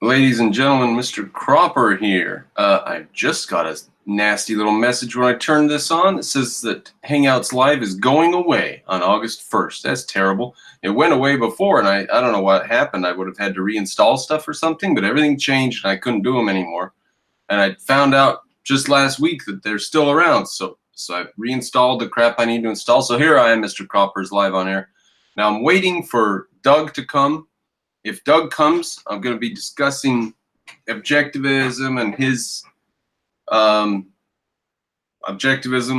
Ladies and gentlemen, Mr. Cropper here. I just got a nasty little message when I turned this on that says that Hangouts Live is going away on August 1st. That's terrible. It went away before, and I don't know what happened. I would have had to reinstall stuff or something, but everything changed, and I couldn't do them anymore. And I found out just last week that they're still around, so I reinstalled the crap I need to install. So here I am, Mr. Cropper's live on air. Now I'm waiting for Doug to come. If Doug comes, I'm going to be discussing objectivism and his objectivism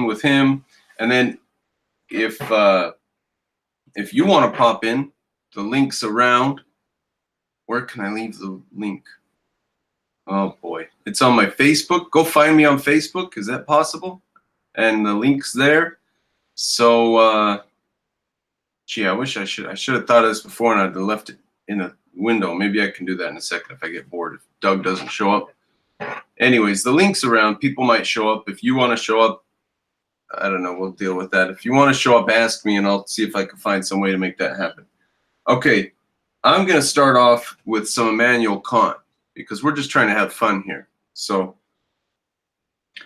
with him. And then if you want to pop in, the link's around. Where can I leave the link? Oh boy, it's on my Facebook. Go find me on Facebook. Is that possible? And the link's there. So, gee, I wish I should have thought of this before and I'd have left it in a window. Maybe I can do that in a second if I get bored, if Doug doesn't show up. Anyways, the link's around. People might show up. If you want to show up, I don't know, we'll deal with that. If you want to show up, ask me and I'll see if I can find some way to make that happen. Okay, I'm going to start off with some Immanuel Kant because we're just trying to have fun here. So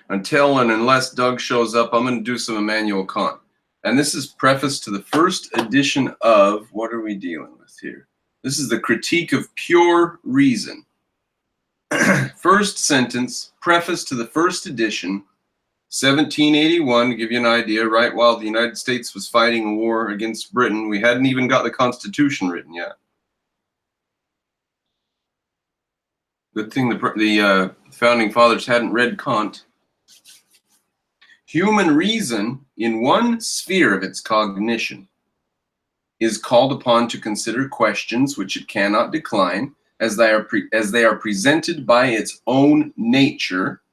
until and unless Doug shows up, I'm going to do some Immanuel Kant. And this is preface to the first edition of, what are we dealing with here? This is the Critique of Pure Reason. First sentence, preface to the first edition, 1781, to give you an idea, right while the United States was fighting a war against Britain. We hadn't even got the Constitution written yet. Good thing the Founding Fathers hadn't read Kant. Human reason, in one sphere of its cognition, is called upon to consider questions which it cannot decline, as they are presented by its own nature,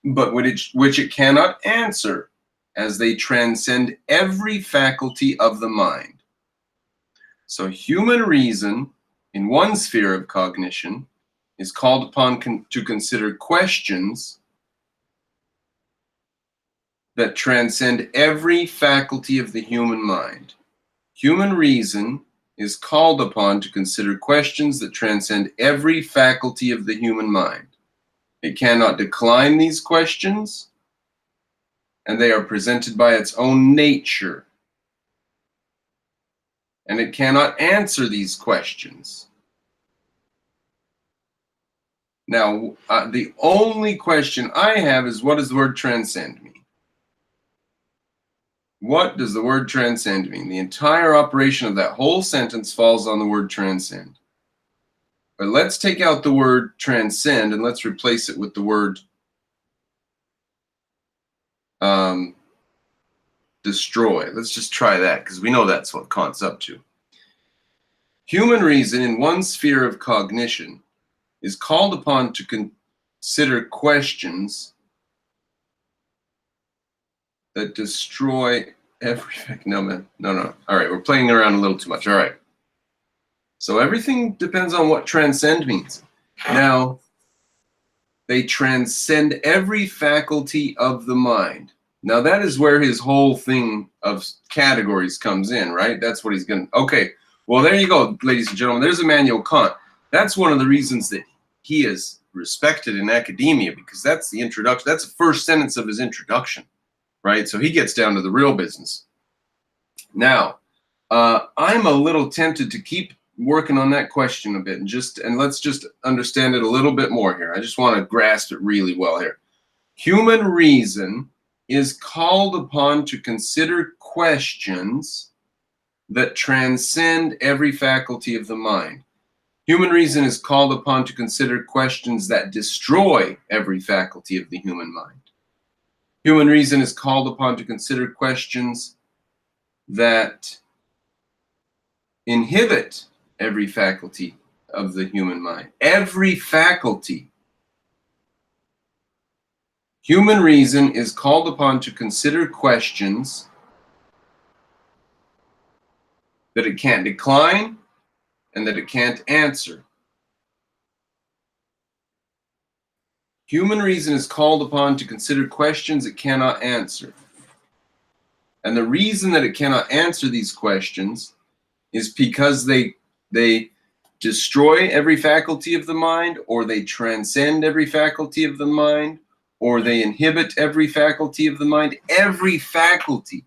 but which it cannot answer, as they transcend every faculty of the mind. So human reason, in one sphere of cognition, is called upon to consider questions that transcend every faculty of the human mind. Human reason is called upon to consider questions that transcend every faculty of the human mind. It cannot decline these questions, and they are presented by its own nature. And it cannot answer these questions. Now, the only question I have is, what does the word transcend mean? What does the word transcend mean? The entire operation of that whole sentence falls on the word transcend. But let's take out the word transcend and let's replace it with the word destroy. Let's just try that because we know that's what Kant's up to. Human reason, in one sphere of cognition, is called upon to consider questions that destroy everything. No. All right, we're playing around a little too much. All right. So everything depends on what transcend means. Now, they transcend every faculty of the mind. Now, that is where his whole thing of categories comes in, right? That's what he's going to... Okay, well, there you go, ladies and gentlemen. There's Immanuel Kant. That's one of the reasons that he is respected in academia, because that's the introduction. That's the first sentence of his introduction. Right, so he gets down to the real business. Now, I'm a little tempted to keep working on that question a bit, and let's just understand it a little bit more here. I just want to grasp it really well here. Human reason is called upon to consider questions that transcend every faculty of the mind. Human reason is called upon to consider questions that destroy every faculty of the human mind. Human reason is called upon to consider questions that inhibit every faculty of the human mind. Every faculty. Human reason is called upon to consider questions that it can't decline and that it can't answer. Human reason is called upon to consider questions it cannot answer. And the reason that it cannot answer these questions is because they destroy every faculty of the mind, or they transcend every faculty of the mind, or they inhibit every faculty of the mind. Every faculty.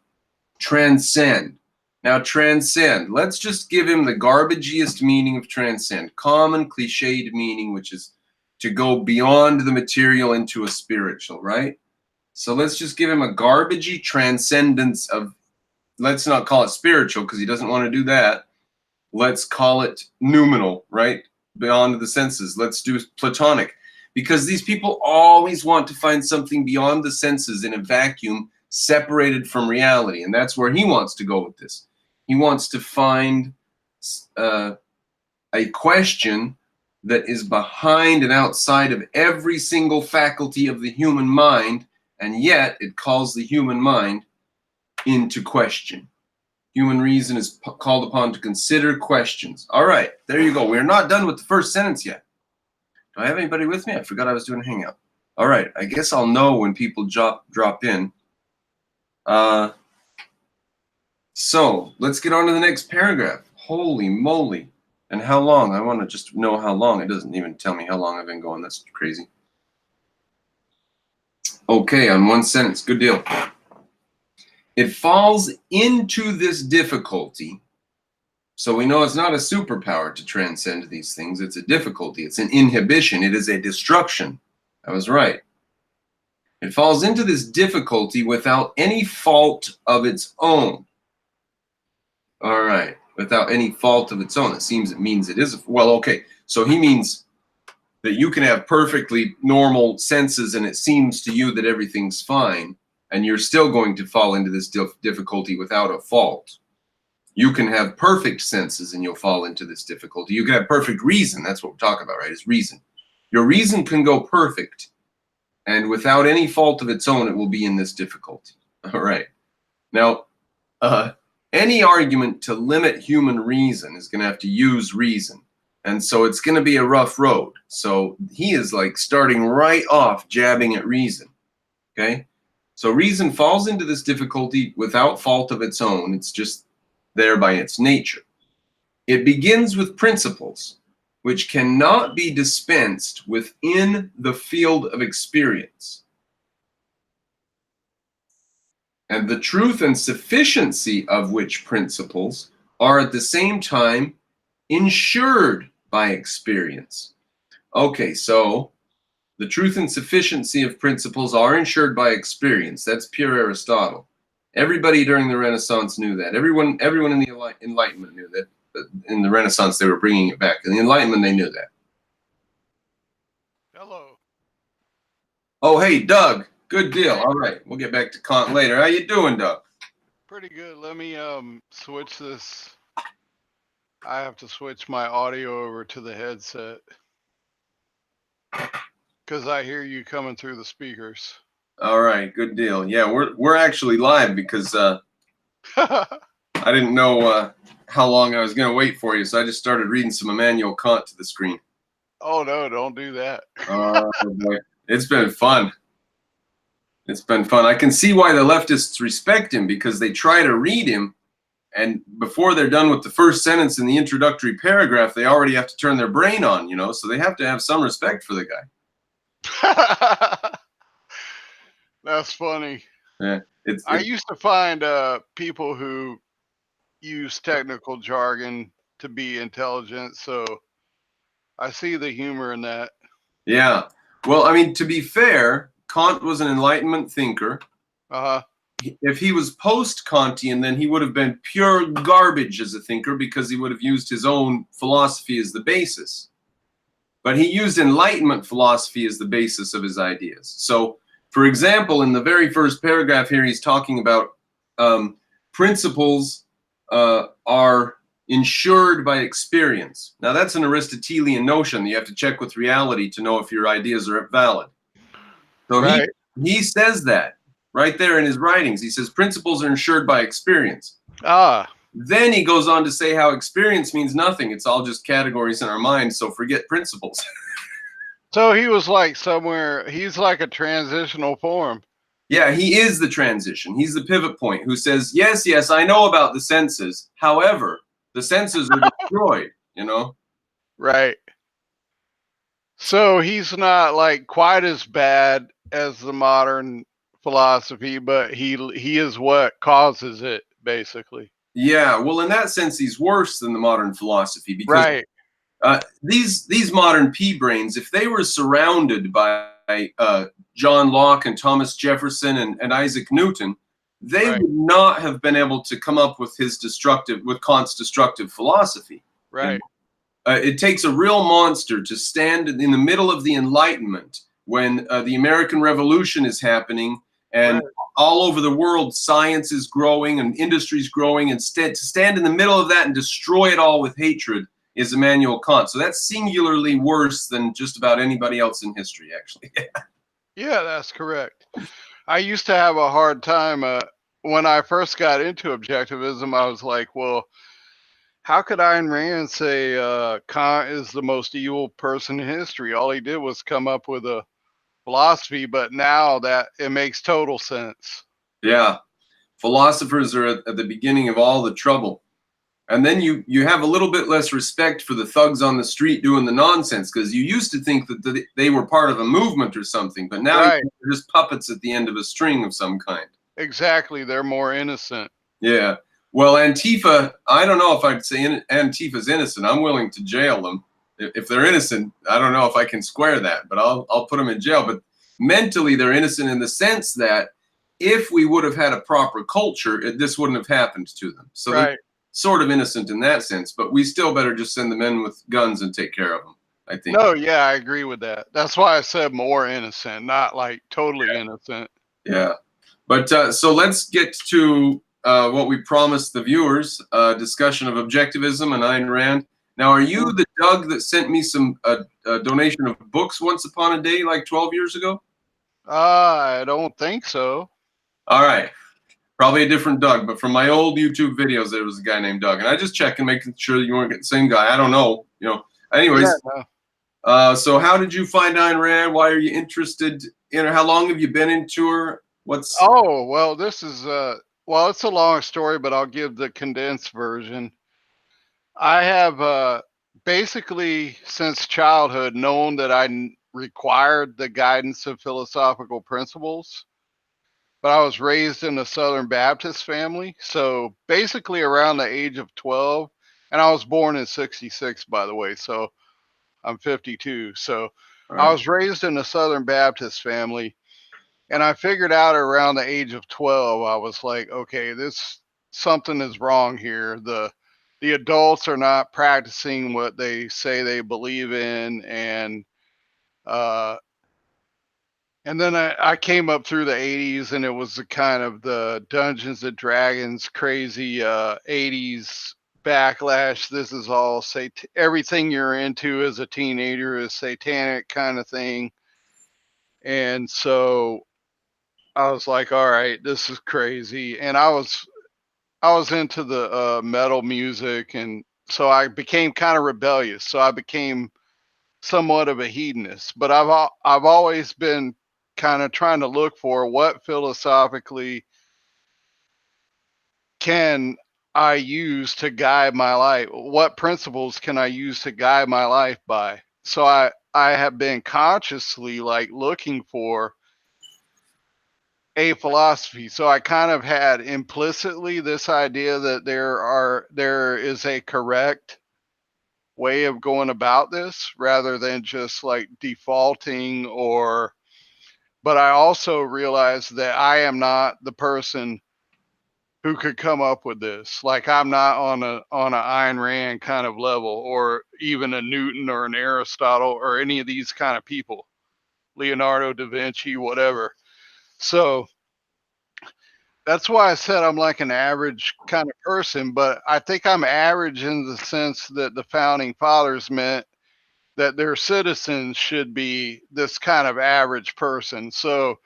Transcend. Now, transcend. Let's just give him the garbagiest meaning of transcend. Common, cliched meaning, which is to go beyond the material into a spiritual, right? So let's just give him a garbagey transcendence of, let's not call it spiritual because he doesn't want to do that. Let's call it noumenal, right? Beyond the senses. Let's do platonic. Because these people always want to find something beyond the senses in a vacuum separated from reality. And that's where he wants to go with this. He wants to find a question that is behind and outside of every single faculty of the human mind, and yet it calls the human mind into question. Human reason is called upon to consider questions. All right, there you go. We're not done with the first sentence yet. Do I have anybody with me? I forgot I was doing a hangout. All right, I guess I'll know when people drop in. So let's get on to the next paragraph. Holy moly. And how long? I want to just know how long. It doesn't even tell me how long I've been going. That's crazy. Okay, on one sentence. Good deal. It falls into this difficulty. So we know it's not a superpower to transcend these things. It's a difficulty. It's an inhibition. It is a destruction. I was right. It falls into this difficulty without any fault of its own. All right. Without any fault of its own. It means it is. Well, okay. So he means that you can have perfectly normal senses and it seems to you that everything's fine, and you're still going to fall into this difficulty without a fault. You can have perfect senses and you'll fall into this difficulty. You can have perfect reason. That's what we're talking about, right? Is reason. Your reason can go perfect, and without any fault of its own, it will be in this difficulty. All right. Now, any argument to limit human reason is going to have to use reason. And so it's going to be a rough road. So he is like starting right off jabbing at reason. Okay? So reason falls into this difficulty without fault of its own. It's just there by its nature. It begins with principles which cannot be dispensed within the field of experience. And the truth and sufficiency of which principles are at the same time ensured by experience. Okay, so the truth and sufficiency of principles are ensured by experience. That's pure Aristotle. Everybody during the Renaissance knew that. Everyone in the Enlightenment knew that. In the Renaissance, they were bringing it back. In the Enlightenment, they knew that. Hello. Oh, hey, Doug. Good deal. All right, we'll get back to Kant later. How you doing, Doug? Pretty good. Let me switch this. I have to switch my audio over to the headset because I hear you coming through the speakers. All right, good deal. Yeah, we're actually live because I didn't know how long I was going to wait for you, so I just started reading some Immanuel Kant to the screen. Oh no, don't do that. Oh boy, it's been fun. It's been fun. I can see why the leftists respect him, because they try to read him, and before they're done with the first sentence in the introductory paragraph, they already have to turn their brain on, so they have to have some respect for the guy. That's funny. Yeah, I used to find people who use technical jargon to be intelligent, so I see the humor in that. Yeah. Well, I mean, to be fair, Kant was an Enlightenment thinker. Uh-huh. If he was post-Kantian, then he would have been pure garbage as a thinker, because he would have used his own philosophy as the basis. But he used Enlightenment philosophy as the basis of his ideas. So, for example, in the very first paragraph here, he's talking about principles are ensured by experience. Now, that's an Aristotelian notion. You have to check with reality to know if your ideas are valid. So right. He says that right there in his writings. He says principles are ensured by experience. Ah. Then he goes on to say how experience means nothing. It's all just categories in our mind, so forget principles. So he was like somewhere, he's like a transitional form. Yeah, he is the transition. He's the pivot point who says, yes, I know about the senses. However, the senses are destroyed, Right. So he's not like quite as bad as the modern philosophy, but he is what causes it, basically. Yeah, well, in that sense, he's worse than the modern philosophy because Right. these modern pea brains, if they were surrounded by John Locke and Thomas Jefferson and Isaac Newton, they Right. would not have been able to come up with Kant's destructive philosophy. You know? Right. It takes a real monster to stand in the middle of the Enlightenment when the American Revolution is happening and Right. all over the world science is growing and industry's growing. Instead, to stand in the middle of that and destroy it all with hatred is Immanuel Kant. So that's singularly worse than just about anybody else in history, actually. Yeah, that's correct. I used to have a hard time when I first got into objectivism. I was like, well, how could Ayn Rand say Kant is the most evil person in history? All he did was come up with a philosophy, but now that it makes total sense. Yeah, philosophers are at the beginning of all the trouble. And then you have a little bit less respect for the thugs on the street doing the nonsense because you used to think that they were part of a movement or something, but now Right. they're just puppets at the end of a string of some kind. Exactly. They're more innocent. Yeah. Well, Antifa, I don't know if I'd say Antifa's innocent. I'm willing to jail them. If they're innocent, I don't know if I can square that, but I'll put them in jail. But mentally, they're innocent in the sense that if we would have had a proper culture, this wouldn't have happened to them. So they're Right. sort of innocent in that sense, but we still better just send the men with guns and take care of them, I think. No, yeah, I agree with that. That's why I said more innocent, not like totally innocent. Yeah. But so let's get to what we promised the viewers, discussion of objectivism and Ayn Rand. Now, are you the Doug that sent me some donation of books once upon a day, like 12 years ago? I don't think so. All right. Probably a different Doug, but from my old YouTube videos, there was a guy named Doug. And I just checking, making sure that you weren't the same guy. I don't know. Anyways, Yeah, no. so how did you find Ayn Rand? Why are you interested in her? How long have you been into her? What's Oh, well, this is well, it's a long story, but I'll give the condensed version. I have basically since childhood known that required the guidance of philosophical principles, but I was raised in a Southern Baptist family. So basically around the age of 12, and I was born in 66, by the way. So I'm 52. So all I right. was raised in a Southern Baptist family. And I figured out around the age of 12, I was like, okay, this something is wrong here. The adults are not practicing what they say they believe in, uh and then I came up through the 80s, and it was the kind of the Dungeons and Dragons crazy 80s backlash. This is all everything you're into as a teenager is satanic kind of thing. And so I was like, all right, this is crazy. And I was into the metal music, and so I became kind of rebellious. So I became somewhat of a hedonist. But I've always been kind of trying to look for what philosophically can I use to guide my life? What principles can I use to guide my life by? So I have been consciously like looking for a philosophy. So I kind of had implicitly this idea that there is a correct way of going about this rather than just like defaulting, or but I also realized that I am not the person who could come up with this. Like I'm not on a Ayn Rand kind of level, or even a Newton or an Aristotle or any of these kind of people, Leonardo da Vinci, whatever. So that's why I said I'm like an average kind of person, but I think I'm average in the sense that the founding fathers meant that their citizens should be this kind of average person. So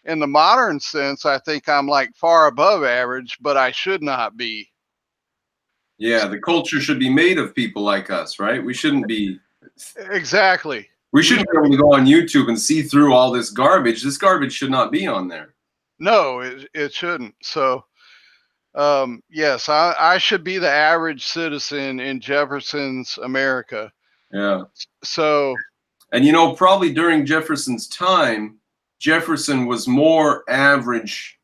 in the modern sense, I think I'm like far above average, but I should not be. Yeah, the culture should be made of people like us, right? We shouldn't be. Exactly. We We shouldn't be should able be. to go on YouTube and see through all this garbage. This garbage should not be on there. No, it shouldn't. So yes, I should be the average citizen in Jefferson's America. Yeah. So And you know, probably during Jefferson's time, Jefferson was more average.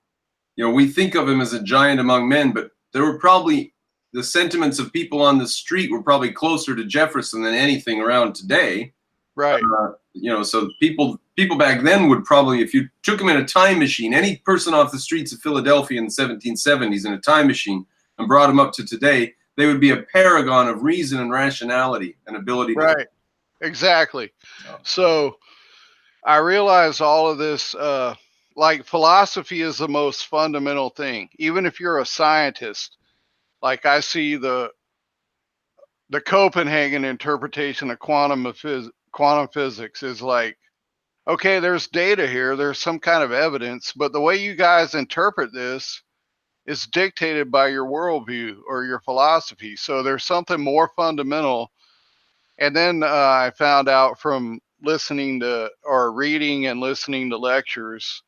You know, we think of him as a giant among men, but there were probably the sentiments of people on the street were probably closer to Jefferson than anything around today. right, You know, so people back then would probably, if you took them in a time machine, any person off the streets of Philadelphia in the 1770s in a time machine and brought them up to today, they would be a paragon of reason and rationality and ability to. right, exactly. So I realize all of this, like philosophy is the most fundamental thing. Even if you're a scientist, like I see the Copenhagen interpretation of quantum physics is like, okay, there's data here, there's some kind of evidence, but the way you guys interpret this is dictated by your worldview or your philosophy. So there's something more fundamental. And then I found out from listening to or reading and listening to lectures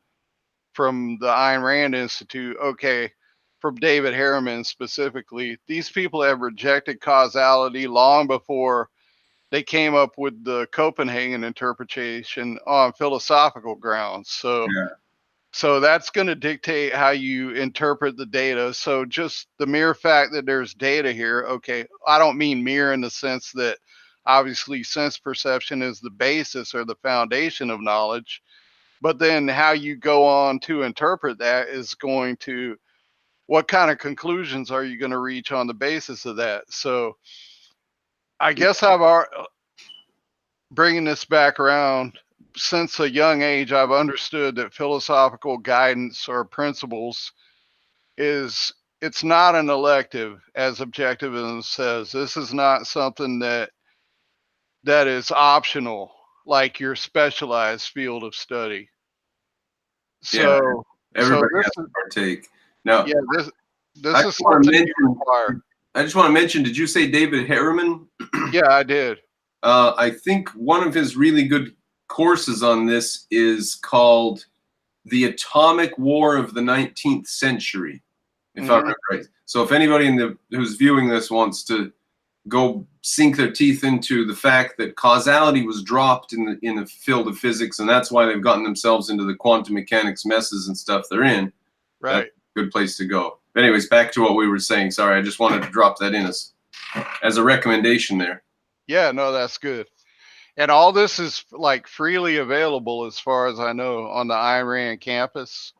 from the Ayn Rand Institute, okay, from David Harriman specifically, these people have rejected causality long before they came up with the Copenhagen interpretation on philosophical grounds. Yeah. So that's going to dictate how you interpret the data. So just the mere fact that there's data here, okay, I don't mean mere in the sense that obviously sense perception is the basis or the foundation of knowledge, but then how you go on to interpret that is going to, what kind of conclusions are you going to reach on the basis of that? So I guess bringing this back around, since a young age, I've understood that philosophical guidance or principles is, it's not an elective, as objectivism says. This is not something that is optional, like your specialized field of study. Yeah. So, Everybody this has is, to partake. Now, yeah, this I is just want to something you mention. require. I just want to mention. Did you say David Harriman? Yeah, I did. I think one of his really good courses on this is called "The Atomic War of the 19th Century," if I Hmm. remember right. So, if anybody who's viewing this wants to go sink their teeth into the fact that causality was dropped in the field of physics, and that's why they've gotten themselves into the quantum mechanics messes and stuff they're in. Right. That's a good place to go. But anyways, back to what we were saying. Sorry, I just wanted to drop that in as a recommendation there. Yeah, no, that's good. And all this is like freely available, as far as I know, on the Ayn Rand campus,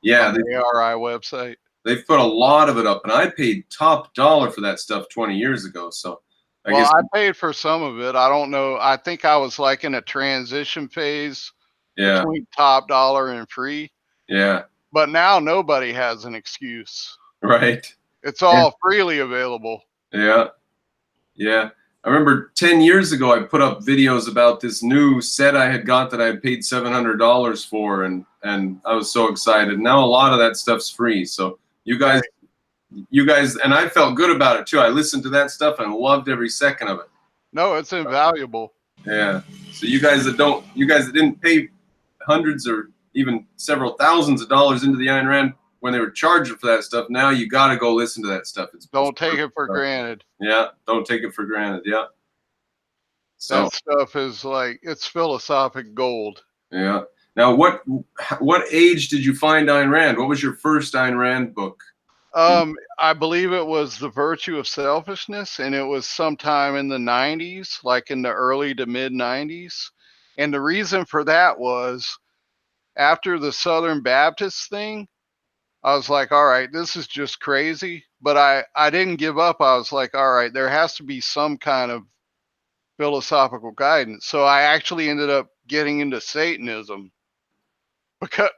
Yeah, on the ARI website. they've put a lot of it up, and I paid top dollar for that stuff 20 years ago. So I Well, guess, I paid for some of it. I don't know. I think I was like in a transition phase yeah, between top dollar and free. yeah, But now nobody has an excuse. right. It's Yeah, all freely available. yeah, yeah. I remember 10 years ago, I put up videos about this new set I had got that I had paid $700 for, and I was so excited. Now a lot of that stuff's free. So you guys, Right. and I felt good about it too. I listened to that stuff and loved every second of it. No, it's invaluable. Yeah. So you guys that didn't pay hundreds or even several thousands of dollars into the Ayn Rand when they were charging for that stuff, now you got to go listen to that stuff. Don't take it for granted. Yeah, don't take it for granted. Yeah. So That stuff is like, it's philosophic gold. yeah. Now, what age did you find Ayn Rand? What was your first Ayn Rand book? I believe it was The Virtue of Selfishness, and it was sometime in the 90s, like in the early to mid 90s. And the reason for that was after the Southern Baptist thing, I was like, all right, this is just crazy. But I didn't give up. I was like, all right, there has to be some kind of philosophical guidance. So I actually ended up getting into Satanism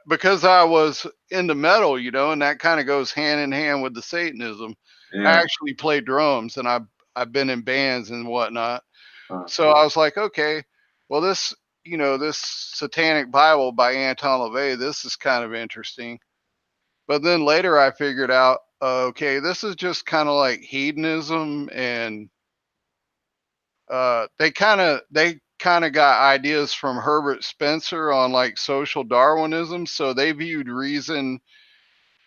because I was into metal, and that kind of goes hand in hand with the Satanism. I Yeah. actually play drums, and I've been in bands and whatnot. Uh, So I was like, okay, well, this Satanic Bible by Anton LaVey, this is kind of interesting. But then later I figured out, okay, this is just kind of like hedonism, and they kind of got ideas from Herbert Spencer on like social Darwinism. So they viewed reason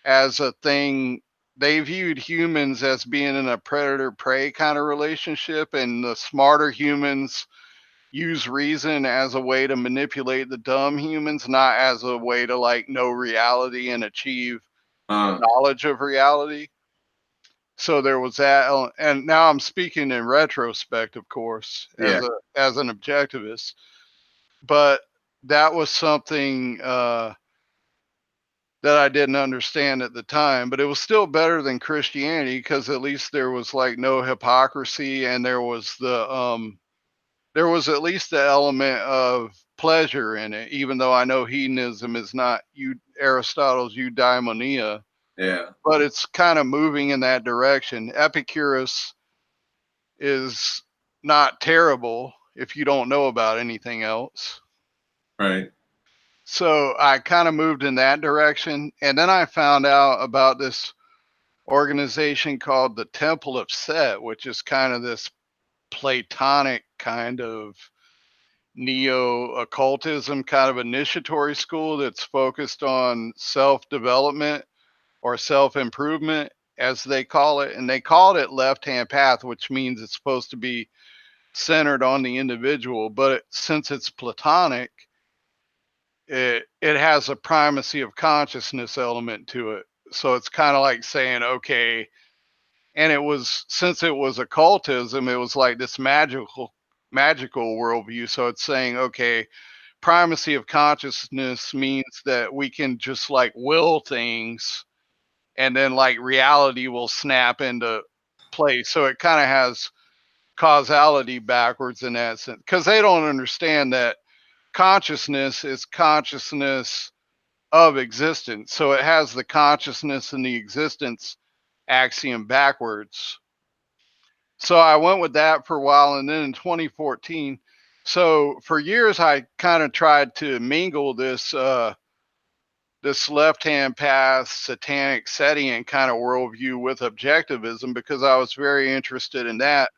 as a thing they viewed humans as being in a predator-prey kind of relationship, and the smarter humans use reason as a way to manipulate the dumb humans, not as a way to like know reality and achieve Uh, knowledge of reality. So there was that, and now I'm speaking in retrospect, of course, yeah. as an objectivist. But that was something that I didn't understand at the time. But it was still better than Christianity because at least there was like no hypocrisy, and there was at least the element of pleasure in it, even though I know hedonism is not Aristotle's eudaimonia, Yeah. but it's kind of moving in that direction. Epicurus is not terrible if you don't know about anything else. Right. So I kind of moved in that direction. And then I found out about this organization called the Temple of Set, which is kind of this Platonic kind of neo occultism kind of initiatory school that's focused on self development or self improvement, as they call it. And they called it left hand path, which means it's supposed to be centered on the individual. But since it's Platonic, it has a primacy of consciousness element to it. So it's kind of like saying, okay, and it was, since it was occultism, it was like this magical worldview. So it's saying, okay, primacy of consciousness means that we can just like will things, and then like reality will snap into place. So it kind of has causality backwards in that sense, because they don't understand that consciousness is consciousness of existence. So it has the consciousness and the existence axiom backwards. So I went with that for a while. And then in 2014, so for years, I kind of tried to mingle this left-hand path, satanic Setian kind of worldview with objectivism, because I was very interested in that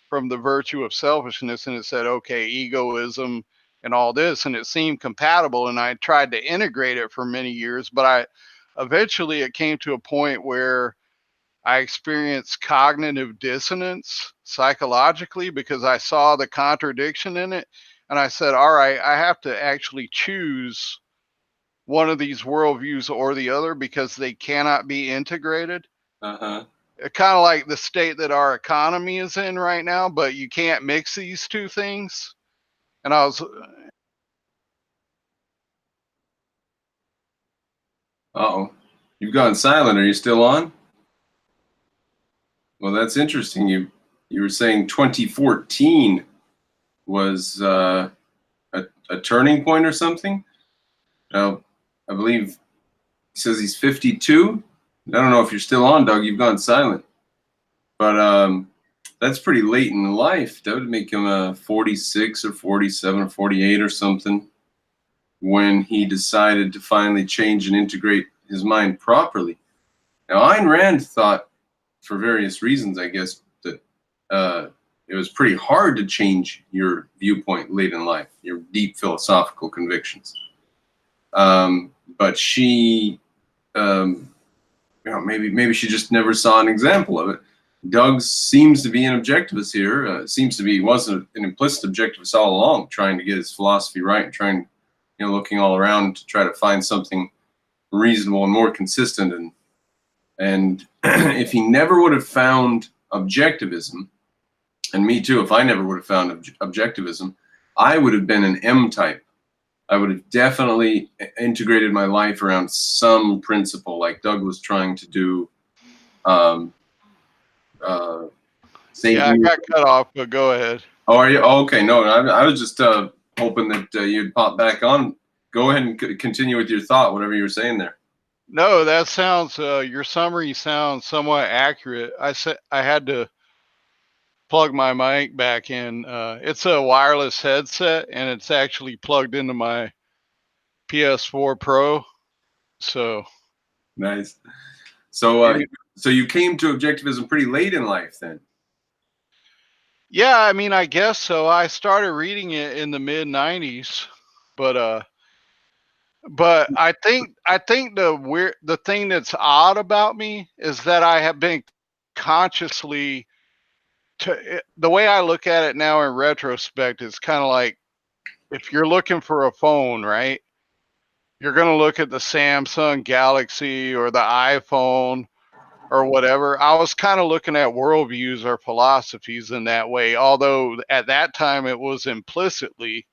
from the virtue of selfishness. And it said, okay, egoism and all this, and it seemed compatible. And I tried to integrate it for many years, but eventually it came to a point where I experienced cognitive dissonance psychologically because I saw the contradiction in it. And I said, all right, I have to actually choose one of these worldviews or the other because they cannot be integrated. Uh-huh. Kind of like the state that our economy is in right now, but you can't mix these two things. And I was, Uh-oh. You've gone silent. Are you still on? Well, that's interesting. You were saying 2014 was a turning point or something? Now, I believe he says he's 52. I don't know if you're still on, Doug. You've gone silent. But that's pretty late in life. That would make him 46 or 47 or 48 or something when he decided to finally change and integrate his mind properly. Now, Ayn Rand thought, for various reasons, I guess, that it was pretty hard to change your viewpoint late in life, your deep philosophical convictions. But she, maybe she just never saw an example of it. Doug seems to be an objectivist here. Seems to be, he wasn't an implicit objectivist all along, trying to get his philosophy right and trying, looking all around to try to find something reasonable and more consistent. And if he never would have found objectivism, and me too, if I never would have found objectivism, I would have been an M type. I would have definitely integrated my life around some principle, like Doug was trying to do. yeah, I got cut off, but go ahead. Oh, are you? Oh, okay. No, I was just hoping that you'd pop back on. Go ahead and continue with your thought, whatever you were saying there. No, that sounds, your summary sounds somewhat accurate. I had to plug my mic back in. It's a wireless headset, and it's actually plugged into my PS4 Pro. So nice. So, so you came to objectivism pretty late in life, then? Yeah, I mean, I guess so. I started reading it in the mid '90s, but But I think the thing that's odd about me is that I have been consciously the way I look at it now in retrospect is kind of like if you're looking for a phone, right? You're going to look at the Samsung Galaxy or the iPhone or whatever. I was kind of looking at worldviews or philosophies in that way, although at that time it was implicitly.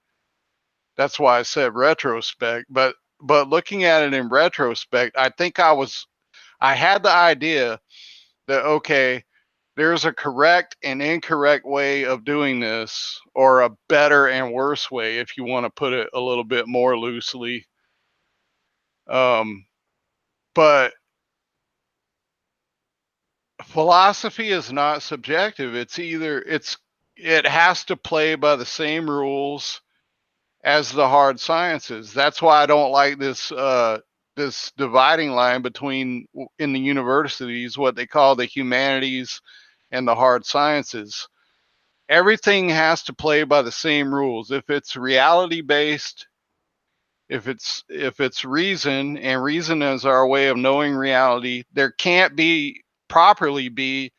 That's why I said retrospect. But looking at it in retrospect, I think I had the idea that okay, there's a correct and incorrect way of doing this, or a better and worse way, if you want to put it a little bit more loosely. But philosophy is not subjective. It has to play by the same rules as the hard sciences. That's why I don't like this dividing line between in the universities what they call the humanities and the hard sciences. Everything has to play by the same rules. If it's reality based, if it's reason, and reason is our way of knowing reality, there can't be properly be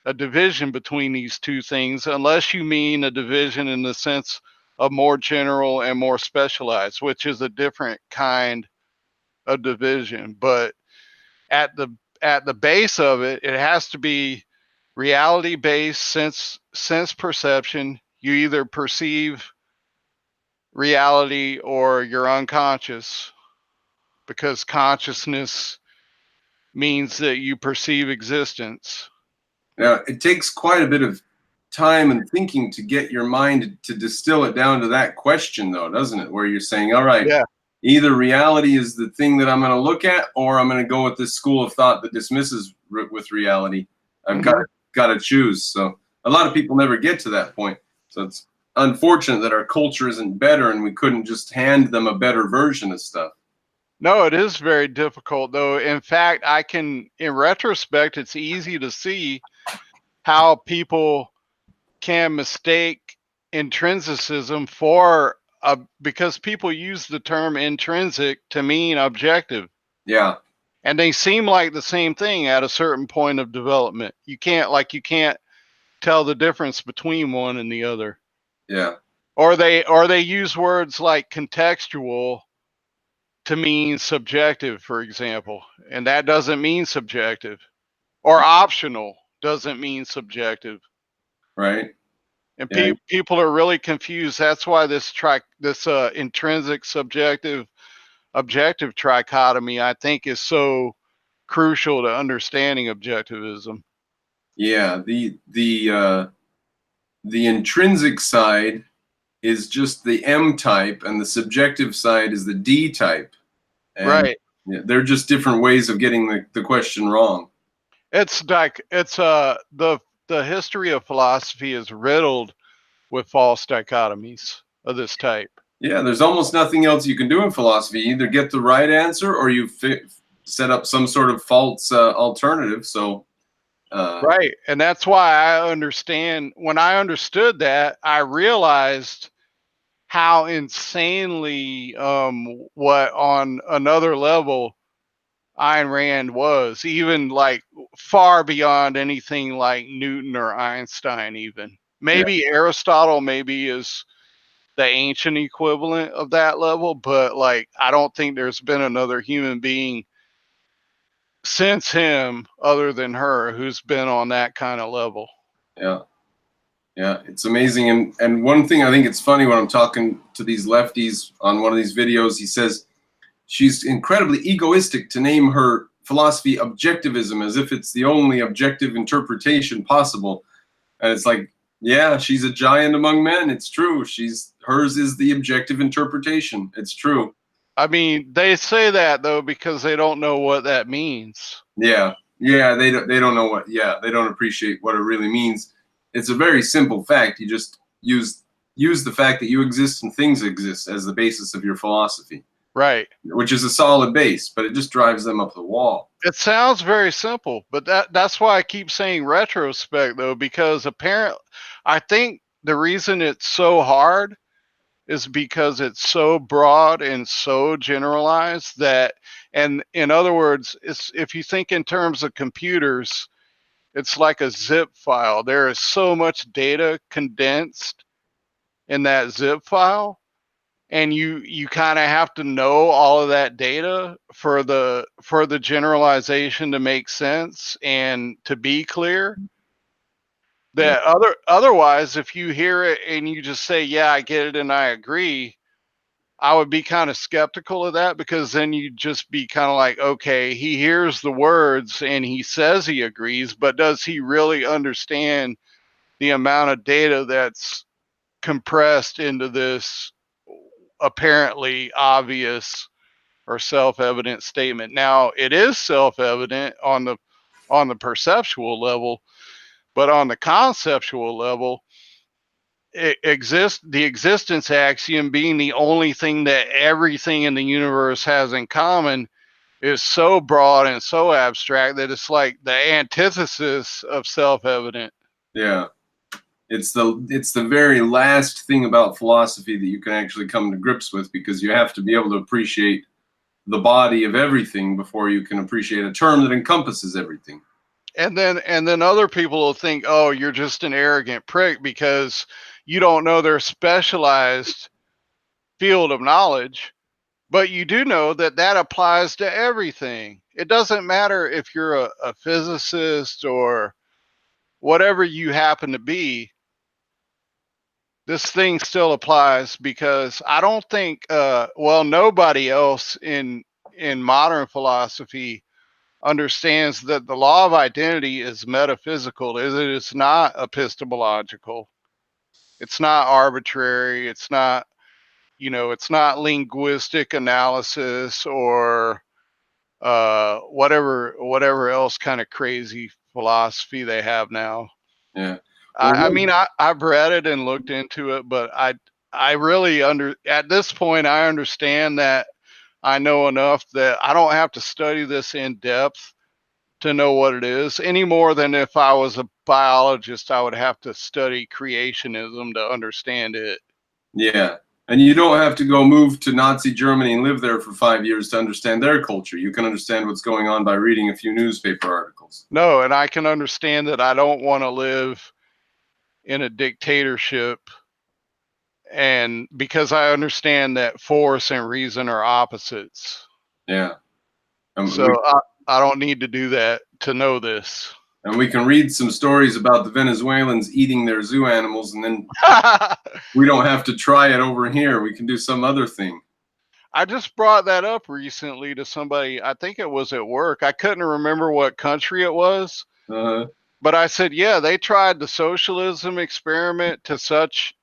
a division between these two things unless you mean a division in the sense of more general and more specialized, which is a different kind of division. But at the at the base of it, it has to be reality based sense perception. You either perceive reality or you're unconscious, because consciousness means that you perceive existence. Now, it takes quite a bit of time and thinking to get your mind to distill it down to that question, though, doesn't it? Where you're saying, all right, Yeah. either reality is the thing that I'm going to look at, or I'm going to go with this school of thought that dismisses with reality. I've Mhm. got to choose. So a lot of people never get to that point. So it's unfortunate that our culture isn't better and we couldn't just hand them a better version of stuff. No, it is very difficult, though. In fact, in retrospect, it's easy to see how people can mistake intrinsicism because people use the term intrinsic to mean objective, Yeah, and they seem like the same thing at a certain point of development. You can't tell the difference between one and the other. yeah, Or they use words like contextual to mean subjective, for example, and that doesn't mean subjective. Or optional doesn't mean subjective. right. And Yeah, people are really confused. That's why this intrinsic subjective objective trichotomy, I think, is so crucial to understanding objectivism. yeah. The intrinsic side is just the M type, and the subjective side is the D type. And Right. yeah, they're just different ways of getting the question wrong. The history of philosophy is riddled with false dichotomies of this type. Yeah, there's almost nothing else you can do in philosophy. You either get the right answer or you set up some sort of false alternative. So, Right. And that's why when I understood that, I realized how insanely what on another level Ayn Rand was, even like far beyond anything like Newton or Einstein, even. yeah, Maybe Aristotle maybe is the ancient equivalent of that level, but like I don't think there's been another human being since him other than her who's been on that kind of level. yeah, yeah. It's amazing. And one thing I think it's funny when I'm talking to these lefties on one of these videos, he says she's incredibly egoistic to name her philosophy objectivism as if it's the only objective interpretation possible. And it's like, yeah, she's a giant among men. It's true. Hers is the objective interpretation. It's true. I mean, they say that though because they don't know what that means. Yeah, yeah. They don't know what. Yeah, they don't appreciate what it really means. It's a very simple fact. You just use the fact that you exist and things exist as the basis of your philosophy, Right. which is a solid base, but it just drives them up the wall. It sounds very simple, but that's why I keep saying retrospect though, because I think the reason it's so hard is because it's so broad and so generalized that, and in other words, it's, if you think in terms of computers, it's like a zip file. There is so much data condensed in that zip file, and you kind of have to know all of that data for the generalization to make sense and to be clear. Yeah. That otherwise, if you hear it and you just say, yeah, I get it and I agree, I would be kind of skeptical of that, because then you'd just be kind of like, okay, he hears the words and he says he agrees, but does he really understand the amount of data that's compressed into this apparently obvious or self-evident statement? Now, it is self-evident on the perceptual level, but on the conceptual level, the existence axiom being the only thing that everything in the universe has in common is so broad and so abstract that it's like the antithesis of self-evident. Yeah. It's the very last thing about philosophy that you can actually come to grips with, because you have to be able to appreciate the body of everything before you can appreciate a term that encompasses everything. And then other people will think, oh, you're just an arrogant prick because you don't know their specialized field of knowledge. But you do know that that applies to everything. It doesn't matter if you're a physicist or whatever you happen to be. This thing still applies, because I don't think, well, nobody else in modern philosophy understands that the law of identity is metaphysical. It is not epistemological. It's not arbitrary. It's not, it's not linguistic analysis or whatever else kind of crazy philosophy they have now. Yeah. I mean, I've read it and looked into it, but I really at this point, I understand that I know enough that I don't have to study this in depth to know what it is, any more than if I was a biologist, I would have to study creationism to understand it. Yeah. And you don't have to go move to Nazi Germany and live there for 5 years to understand their culture. You can understand what's going on by reading a few newspaper articles. No, and I can understand that I don't want to live in a dictatorship, and because I understand that force and reason are opposites. Yeah. So I don't need to do that to know this. And we can read some stories about the Venezuelans eating their zoo animals, and then we don't have to try it over here. We can do some other thing. I just brought that up recently to somebody. I think it was at work. I couldn't remember what country it was. But I said, yeah, they tried the socialism experiment to such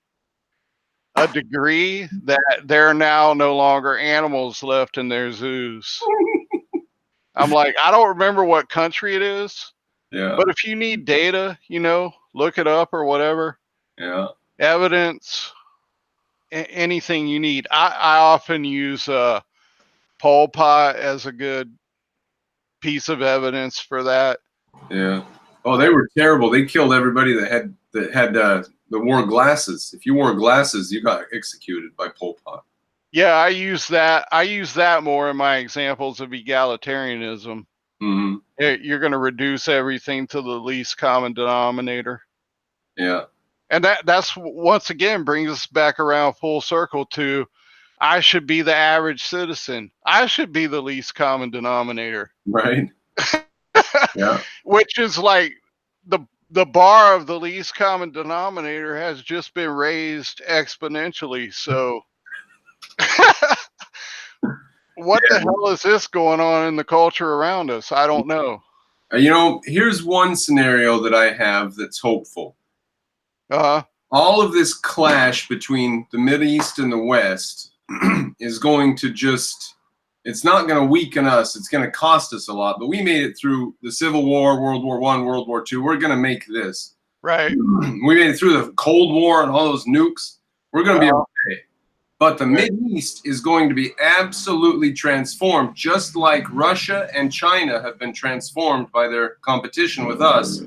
a degree that there are now no longer animals left in their zoos. I'm like, I don't remember what country it is. Yeah. But if you need data, look it up or whatever. Yeah. Evidence, anything you need. I often use Pol Pot as a good piece of evidence for that. Yeah. Oh, they were terrible. They killed everybody that wore glasses. If you wore glasses, you got executed by Pol Pot. Yeah, I use that more in my examples of egalitarianism. Mm-hmm. You're going to reduce everything to the least common denominator. Yeah. And that's once again brings us back around full circle to, I should be the average citizen. I should be the least common denominator. Right. Yeah. Which is like the bar of the least common denominator has just been raised exponentially. So what the hell is this going on in the culture around us? I don't know. Here's one scenario that I have that's hopeful. All of this clash between the Middle East and the West is going to it's not going to weaken us. It's going to cost us a lot. But we made it through the Civil War, World War I, World War II. We're going to make this. Right. We made it through the Cold War and all those nukes. We're going to be okay. But the Middle East is going to be absolutely transformed, just like Russia and China have been transformed by their competition with us.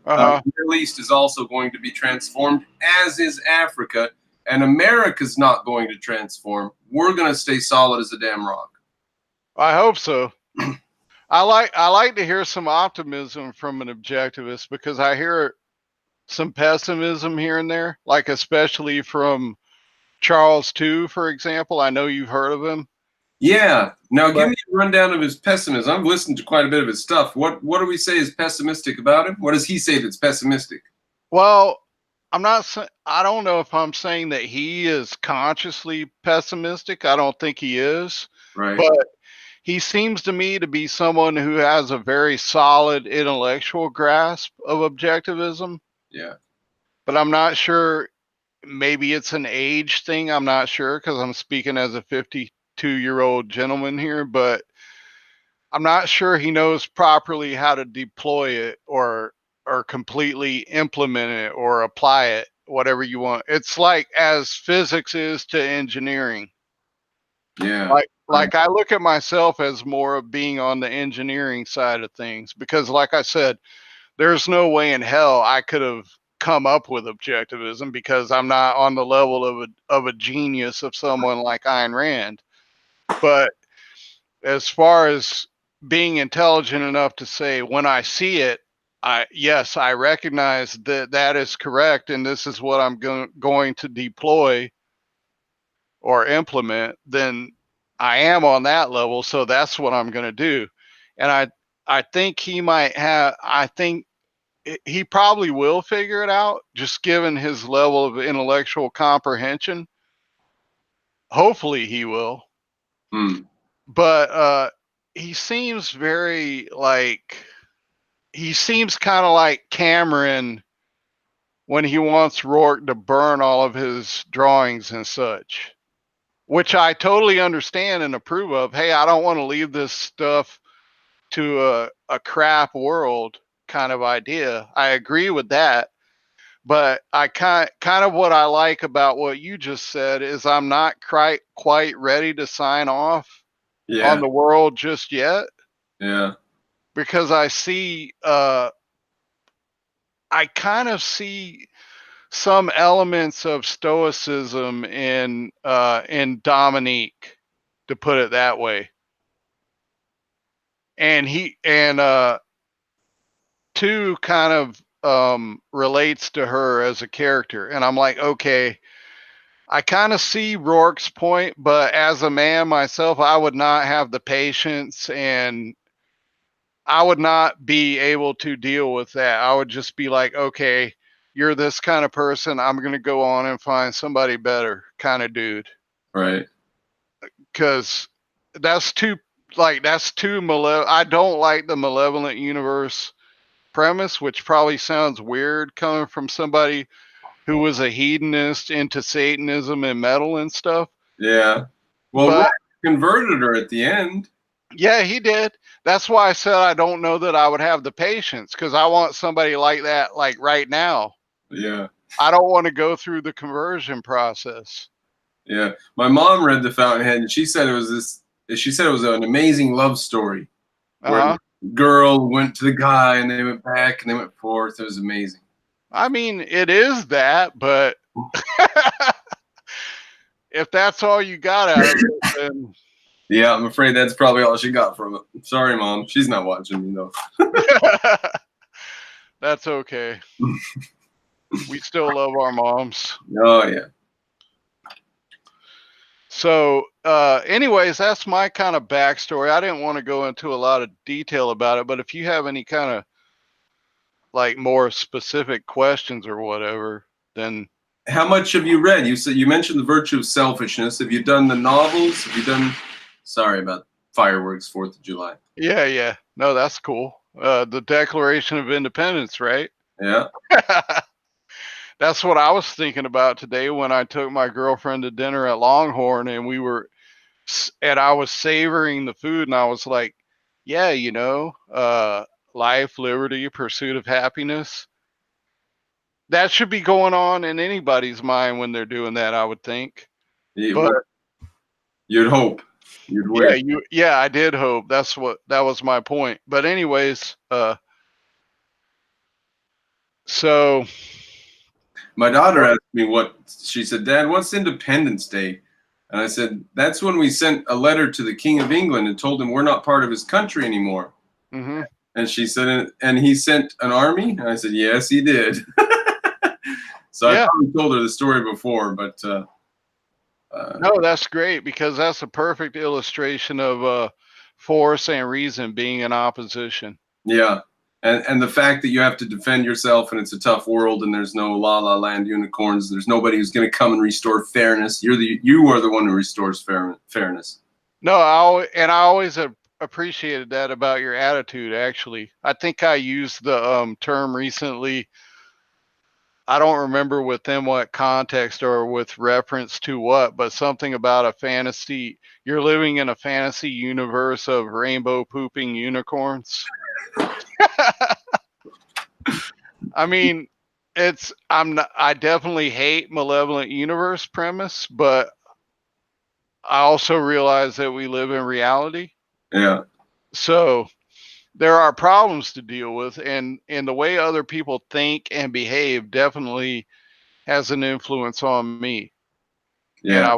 The Middle East is also going to be transformed, as is Africa, and America's not going to transform. We're going to stay solid as a damn rock. I hope so. I like to hear some optimism from an objectivist, because I hear some pessimism here and there, like especially from Charles II, for example. I know you've heard of him. Yeah. Now give me a rundown of his pessimism. I've listened to quite a bit of his stuff. What do we say is pessimistic about him? What does he say that's pessimistic? Well, I don't know if I'm saying that he is consciously pessimistic. I don't think he is. Right. But he seems to me to be someone who has a very solid intellectual grasp of objectivism. Yeah. But I'm not sure. Maybe it's an age thing. I'm not sure, because I'm speaking as a 52-year-old gentleman here, but I'm not sure he knows properly how to deploy it or completely implement it or apply it, whatever you want. It's like as physics is to engineering. Yeah. Like I look at myself as more of being on the engineering side of things, because like I said, there's no way in hell I could have come up with objectivism, because I'm not on the level of a genius of someone like Ayn Rand. But as far as being intelligent enough to say, when I see it, yes, I recognize that that is correct, and this is what I'm going to deploy or implement, then I am on that level, so that's what I'm going to do. And I think he might have, I think he probably will figure it out, just given his level of intellectual comprehension. Hopefully he will. But he seems very he seems kind of like Cameron when he wants Rourke to burn all of his drawings and such, which I totally understand and approve of. Hey, I don't want to leave this stuff to a crap world kind of idea. I agree with that. But I kind of what I like about what you just said is I'm not quite ready to sign off on the world just yet. Yeah. Because I see I kind of see some elements of stoicism in Dominique, to put it that way. And two kind of relates to her as a character. And I'm like, okay, I kind of see Rourke's point, but as a man myself, I would not have the patience, and I would not be able to deal with that. I would just be like, okay, you're this kind of person. I'm going to go on and find somebody better kind of dude. Right. Because that's too malevolent. I don't like the malevolent universe premise, which probably sounds weird coming from somebody who was a hedonist into Satanism and metal and stuff. Yeah. Well, Rourke converted her at the end. Yeah, he did. That's why I said I don't know that I would have the patience, because I want somebody like that, like right now. Yeah. I don't want to go through the conversion process. Yeah. My mom read The Fountainhead, and she said it was an amazing love story. Where the girl went to the guy, and they went back, and they went forth. It was amazing. I mean, it is that, but if that's all you got out of it, then... Yeah, I'm afraid that's probably all she got from it. Sorry, Mom. She's not watching me, though. That's okay. We still love our moms. Oh, yeah. So, anyways, that's my kind of backstory. I didn't want to go into a lot of detail about it, but if you have any kind of like more specific questions or whatever, then... How much have you read? You mentioned The Virtue of Selfishness. Have you done the novels? Have you done... Sorry about fireworks, 4th of July. Yeah. No, that's cool. The Declaration of Independence, right? Yeah. That's what I was thinking about today when I took my girlfriend to dinner at Longhorn, and I was savoring the food, and I was like, yeah, life, liberty, pursuit of happiness. That should be going on in anybody's mind when they're doing that, I would think. Yeah, but you'd hope. You'd wish. Yeah, I did hope. That was my point. But anyways, so My daughter asked me she said, Dad, what's Independence Day? And I said, that's when we sent a letter to the King of England and told him we're not part of his country anymore. Mm-hmm. And she said, and he sent an army? And I said, yes, he did. So I Yeah. probably told her the story before, but No, that's great, because that's a perfect illustration of force and reason being in opposition. yeah. And the fact that you have to defend yourself and it's a tough world and there's no la la land unicorns, there's nobody who's going to come and restore fairness. You are the one who restores fairness. No, I always appreciated that about your attitude. Actually, I think I used the term recently. I don't remember within what context or with reference to what, but something about a fantasy. You're living in a fantasy universe of rainbow pooping unicorns. I mean, I definitely hate malevolent universe premise, but I also realize that we live in reality. Yeah. So there are problems to deal with, and the way other people think and behave definitely has an influence on me. And Yeah.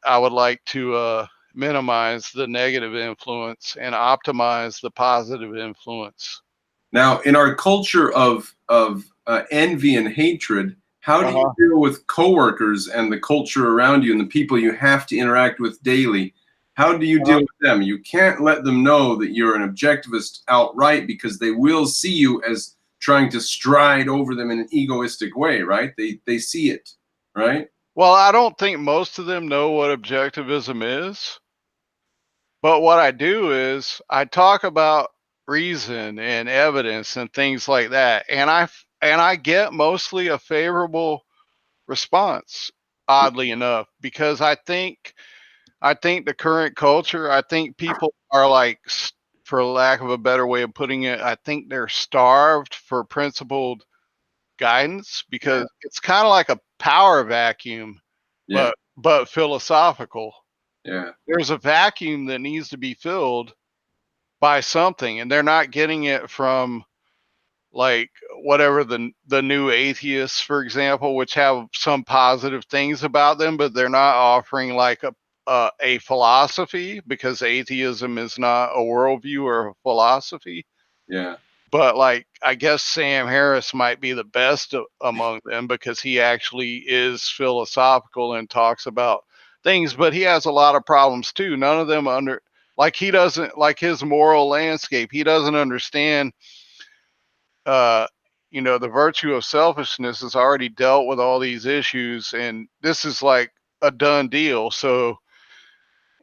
I would like to minimize the negative influence and optimize the positive influence. Now, in our culture of envy and hatred, how do you deal with coworkers and the culture around you and the people you have to interact with daily? How do you deal with them? You can't let them know that you're an objectivist outright, because they will see you as trying to stride over them in an egoistic way, right? They see it, right? Well, I don't think most of them know what objectivism is. But what I do is I talk about reason and evidence and things like that, and I get mostly a favorable response, oddly enough, because I think the current culture, I think people are like, for lack of a better way of putting it, I think they're starved for principled guidance, because it's kind of like a power vacuum, Yeah. but philosophical. Yeah. There's a vacuum that needs to be filled by something, and they're not getting it from, like, whatever the new atheists, for example, which have some positive things about them, but they're not offering like a philosophy, because atheism is not a worldview or a philosophy. Yeah. But like, I guess Sam Harris might be the best among them, because he actually is philosophical and talks about things, but he has a lot of problems too. None of them like, he doesn't like his moral landscape. He doesn't understand, uh, the virtue of selfishness has already dealt with all these issues, and this is like a done deal. So,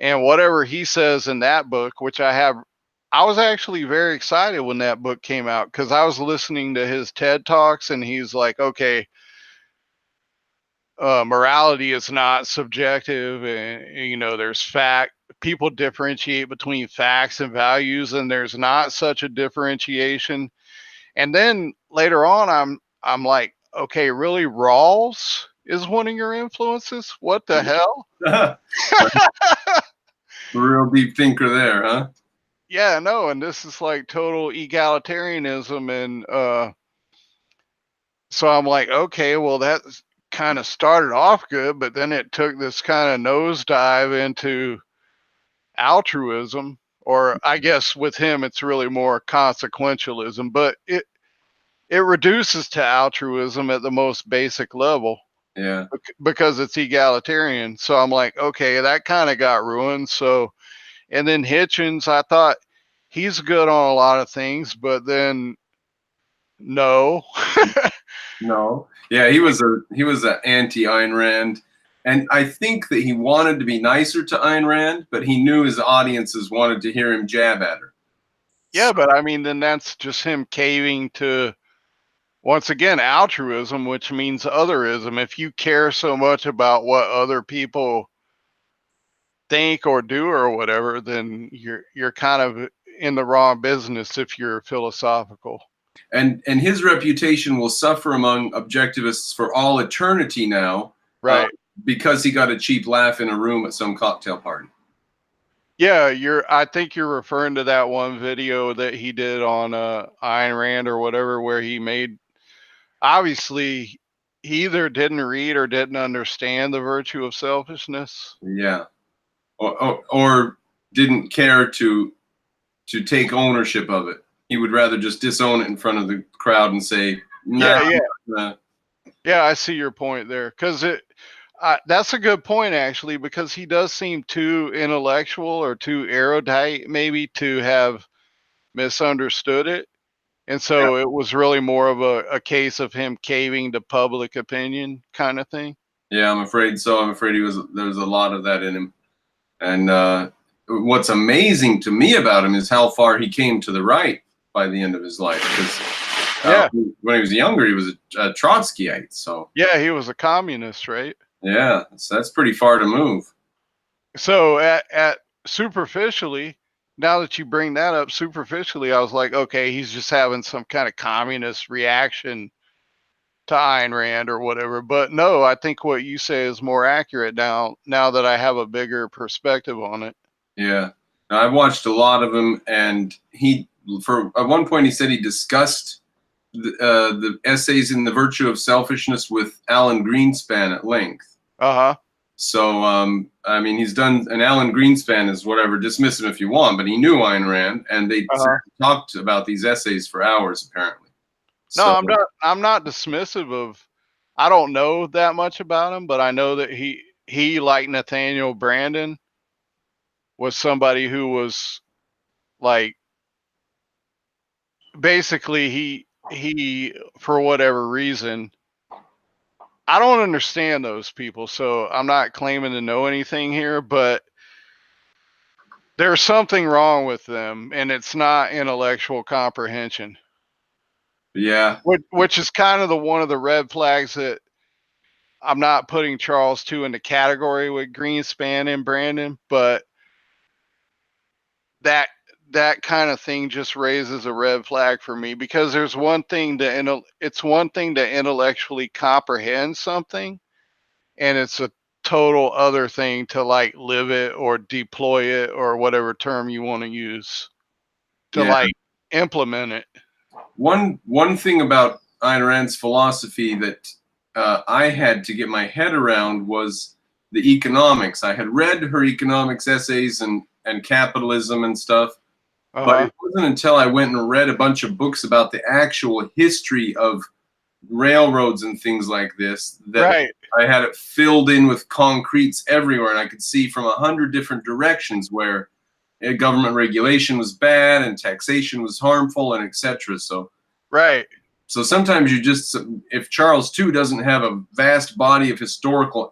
and whatever he says in that book, which I was actually very excited when that book came out, because I was listening to his TED Talks, and he's like, okay, morality is not subjective, and there's fact. People differentiate between facts and values, and there's not such a differentiation. And then later on, I'm like, okay, really, Rawls is one of your influences? What the hell? Real deep thinker there, huh? Yeah, no, and this is like total egalitarianism, and so I'm like, okay, well, that kind of started off good, but then it took this kind of nosedive into altruism, or I guess with him it's really more consequentialism, but it reduces to altruism at the most basic level. Yeah. Because it's egalitarian. So I'm like, okay, that kind of got ruined. So, and then Hitchens, I thought he's good on a lot of things, but then no. No. Yeah, he was a anti Ayn Rand. And I think that he wanted to be nicer to Ayn Rand, but he knew his audiences wanted to hear him jab at her. Yeah, but I mean, then that's just him caving to, once again, altruism, which means otherism. If you care so much about what other people think or do or whatever, then you're kind of in the wrong business if you're philosophical. And his reputation will suffer among objectivists for all eternity now, Right. because he got a cheap laugh in a room at some cocktail party. Yeah, I think you're referring to that one video that he did on Ayn Rand or whatever, where he made, obviously he either didn't read or didn't understand the virtue of selfishness. Yeah, or didn't care to take ownership of it. He would rather just disown it in front of the crowd and say, "Nah, Yeah, nah." yeah, I see your point there. Because that's a good point actually, because he does seem too intellectual or too erudite, maybe, to have misunderstood it. And Yeah, so it was really more of a case of him caving to public opinion kind of thing. yeah, I'm afraid so. I'm afraid there's a lot of that in him. And what's amazing to me about him is how far he came to the right by the end of his life. Because Yeah. when he was younger, he was a Trotskyite. So Yeah, he was a communist, right? yeah, that's pretty far to move. So at superficially, now that you bring that up, superficially, I was like, okay, he's just having some kind of communist reaction to Ayn Rand or whatever. But no, I think what you say is more accurate now that I have a bigger perspective on it. Yeah, now, I've watched a lot of him, and at one point he said he discussed the essays in The Virtue of Selfishness with Alan Greenspan at length. Uh-huh. So, I mean, he's done, and Alan Greenspan is whatever, dismiss him if you want, but he knew Ayn Rand, and they Uh-huh. talked about these essays for hours, apparently. No, So, I'm not dismissive of, I don't know that much about him, but I know that he like Nathaniel Branden was somebody who was like, basically he for whatever reason, I don't understand those people, so I'm not claiming to know anything here, but there's something wrong with them, and it's not intellectual comprehension, yeah, which is kind of the one of the red flags that I'm not putting Charles II in the category with Greenspan and Brandon, but that that kind of thing just raises a red flag for me, because there's one thing to it's one thing to intellectually comprehend something, and it's a total other thing to like live it or deploy it or whatever term you want to use to yeah. like implement it. One thing about Ayn Rand's philosophy that I had to get my head around was the economics. I had read her economics essays and capitalism and stuff, but Uh-huh. it wasn't until I went and read a bunch of books about the actual history of railroads and things like this that Right. I had it filled in with concretes everywhere, and I could see from 100 different directions where government regulation was bad and taxation was harmful and etc. Right. So sometimes if Charles II doesn't have a vast body of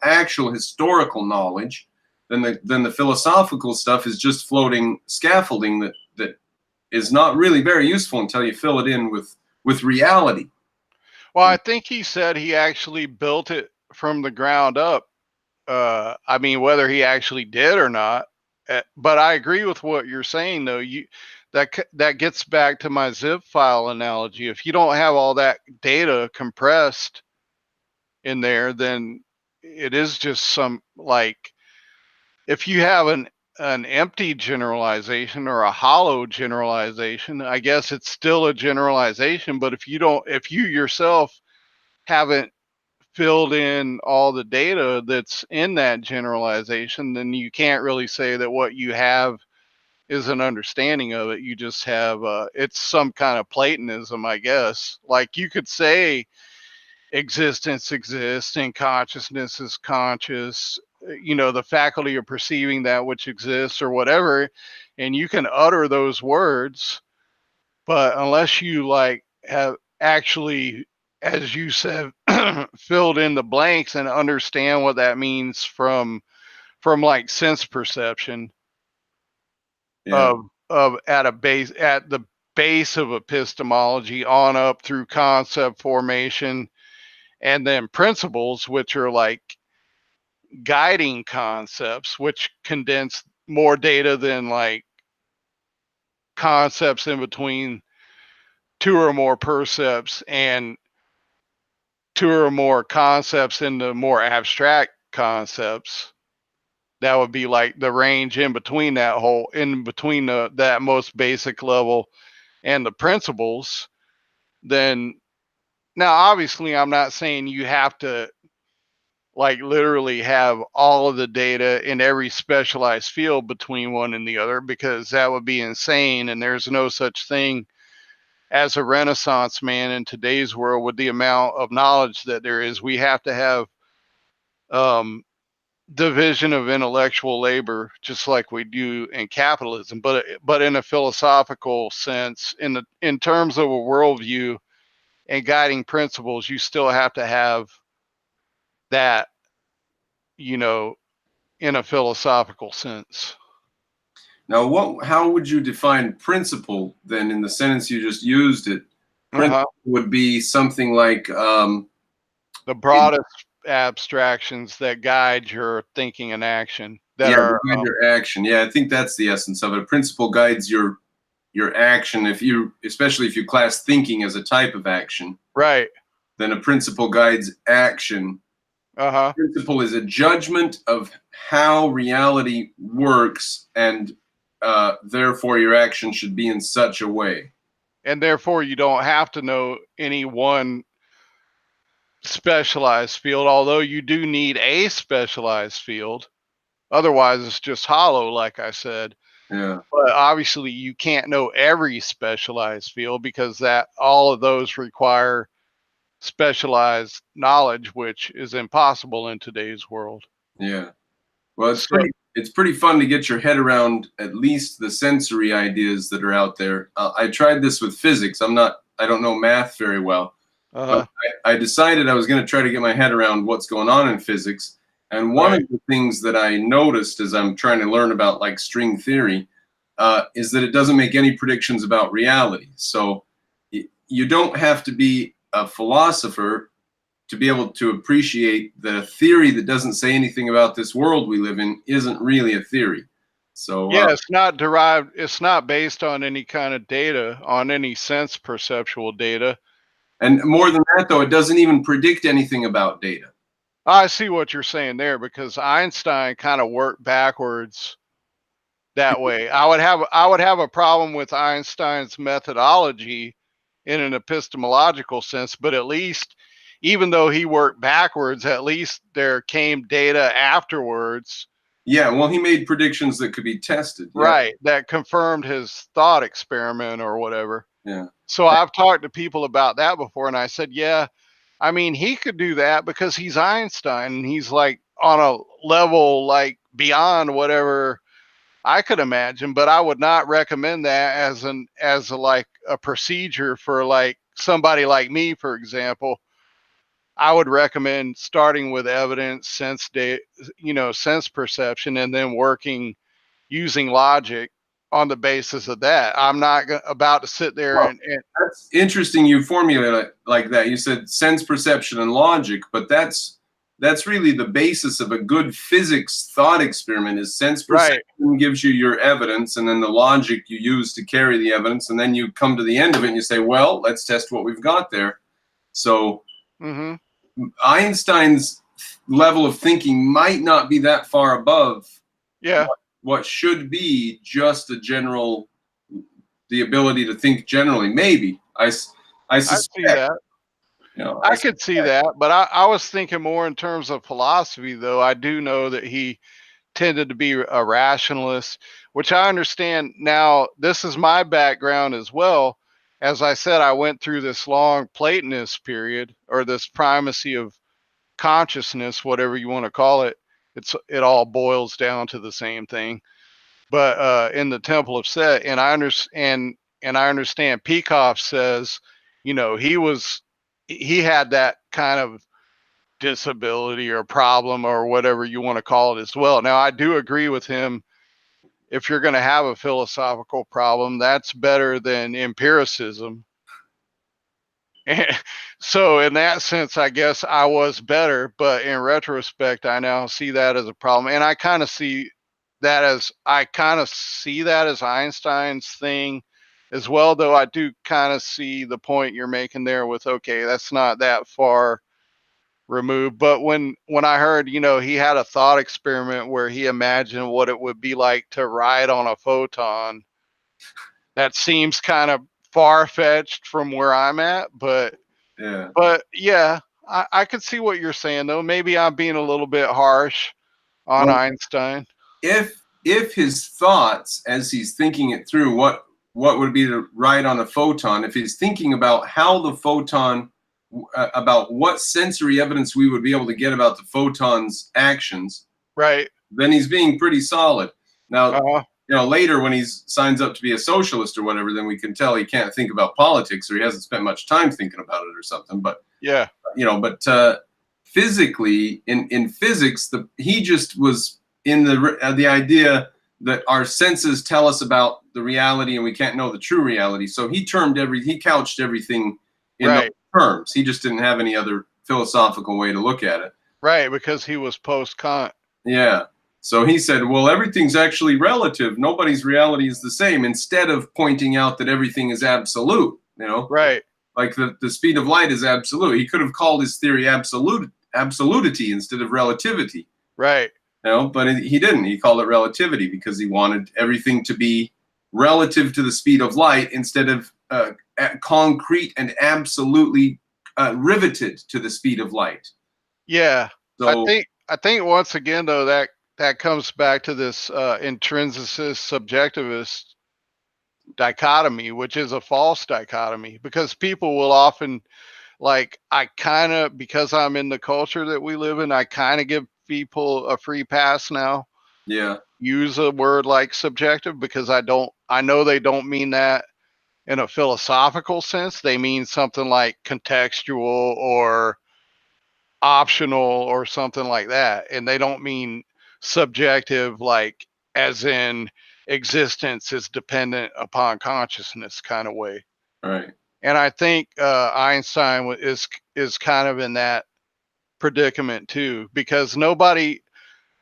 actual historical knowledge, then the philosophical stuff is just floating scaffolding that is not really very useful until you fill it in with reality. Well, I think he said he actually built it from the ground up. I mean, whether he actually did or not, but I agree with what you're saying, though. That gets back to my zip file analogy. If you don't have all that data compressed in there, then it is just some, like, if you have an empty generalization or a hollow generalization, I guess it's still a generalization. But if you yourself haven't filled in all the data that's in that generalization, then you can't really say that what you have is an understanding of it. You just have it's some kind of Platonism, I guess. Like, you could say existence exists and consciousness is conscious, the faculty of perceiving that which exists or whatever, and you can utter those words, but unless you like have actually, as you said, filled in the blanks and understand what that means from like sense perception Yeah, of at the base of epistemology on up through concept formation, and then principles, which are like guiding concepts, which condense more data than like concepts in between two or more percepts and two or more concepts into more abstract concepts. That would be like the range in between that most basic level and the principles. Then now obviously I'm not saying you have to like literally have all of the data in every specialized field between one and the other, because that would be insane, and there's no such thing as a renaissance man in today's world with the amount of knowledge that there is. We have to have um, division of intellectual labor just like we do in capitalism, but in a philosophical sense, in terms of a worldview and guiding principles, you still have to have that, you know, in a philosophical sense. Now, how would you define principle then in the sentence you just used it? Principle would be something like The broadest abstractions that guide your thinking and action that yeah, are guide your action. Yeah, I think that's the essence of it. A principle guides your action. Especially if you class thinking as a type of action, right. then a principle guides action. Principle is a judgment of how reality works, and therefore your action should be in such a way. And therefore you don't have to know any one specialized field, although you do need a specialized field. Otherwise it's just hollow, like I said. Yeah. But obviously you can't know every specialized field, because that all of those require specialized knowledge, which is impossible in today's world. Yeah. Well, it's pretty fun to get your head around at least the sensory ideas that are out there. I tried this with physics. I don't know math very well. But I decided I was going to try to get my head around what's going on in physics. And one of the things that I noticed as I'm trying to learn about like string theory is that it doesn't make any predictions about reality. So you don't have to be a philosopher to be able to appreciate that a theory that doesn't say anything about this world we live in isn't really a theory. So yeah, it's not derived, it's not based on any kind of data, on any sense perceptual data. And more than that, though, it doesn't even predict anything about data. I see what you're saying there, because Einstein kind of worked backwards that way. I would have a problem with Einstein's methodology in an epistemological sense, but at least, even though he worked backwards, at least there came data afterwards. Yeah, well, he made predictions that could be tested. Right, that confirmed his thought experiment or whatever. Yeah. So I've talked to people about that before, and I said, yeah, I mean, he could do that because he's Einstein, and he's like on a level like beyond whatever I could imagine, but I would not recommend that as a procedure for like somebody like me, for example. I would recommend starting with evidence, sense perception, and then working using logic on the basis of that. I'm not about to sit there and that's interesting. You formulate it like that. You said sense perception and logic, but that's really the basis of a good physics thought experiment. Is sense perception gives you your evidence, and then the logic you use to carry the evidence, and then you come to the end of it and you say, well, let's test what we've got there. So Einstein's level of thinking might not be that far above what should be just a general, the ability to think generally. Maybe I suspect. see that. You know, I could see that, but I was thinking more in terms of philosophy, though. I do know that he tended to be a rationalist, which I understand now. This is my background as well. As I said, I went through this long Platonist period, or this primacy of consciousness, whatever you want to call it. It all boils down to the same thing. But in the Temple of Set, and I understand Peikoff says, you know, he had that kind of disability or problem or whatever you want to call it as well. Now, I do agree with him. If you're going to have a philosophical problem, that's better than empiricism. And so in that sense, I guess I was better, but in retrospect, I now see that as a problem. And I kind of see that as Einstein's thing as well, though I do kind of see the point you're making there with, okay, that's not that far removed. But when I heard, you know, he had a thought experiment where he imagined what it would be like to ride on a photon, that seems kind of far-fetched from where I'm at, but Yeah. But yeah, I could see what you're saying though. Maybe I'm being a little bit harsh on Well, Einstein. if his thoughts as he's thinking it through, what would be the right on a photon? If he's thinking about how the photon, about what sensory evidence we would be able to get about the photon's actions, Right. then he's being pretty solid. Now, Uh, later when he signs up to be a socialist or whatever, then we can tell he can't think about politics or he hasn't spent much time thinking about it or something. But yeah. physically, in physics, he just was in the idea that our senses tell us about the reality and we can't know the true reality. So he couched everything in those Right. terms. He just didn't have any other philosophical way to look at it. Right. Because he was post Kant. Yeah. So he said, well, everything's actually relative. Nobody's reality is the same, instead of pointing out that everything is absolute, Right. like the speed of light is absolute. He could have called his theory absolutity instead of relativity, Right. but he didn't. He called it relativity because he wanted everything to be relative to the speed of light instead of concrete and absolutely riveted to the speed of light. Yeah. So I think once again though that comes back to this intrinsicist subjectivist dichotomy, which is a false dichotomy, because people will often, like, because I'm in the culture that we live in, I kind of give people a free pass now. yeah, Use a word like subjective, because I know they don't mean that in a philosophical sense. They mean something like contextual or optional or something like that. And they don't mean subjective, like as in existence is dependent upon consciousness kind of way. right. And I think Einstein is kind of in that predicament too, because nobody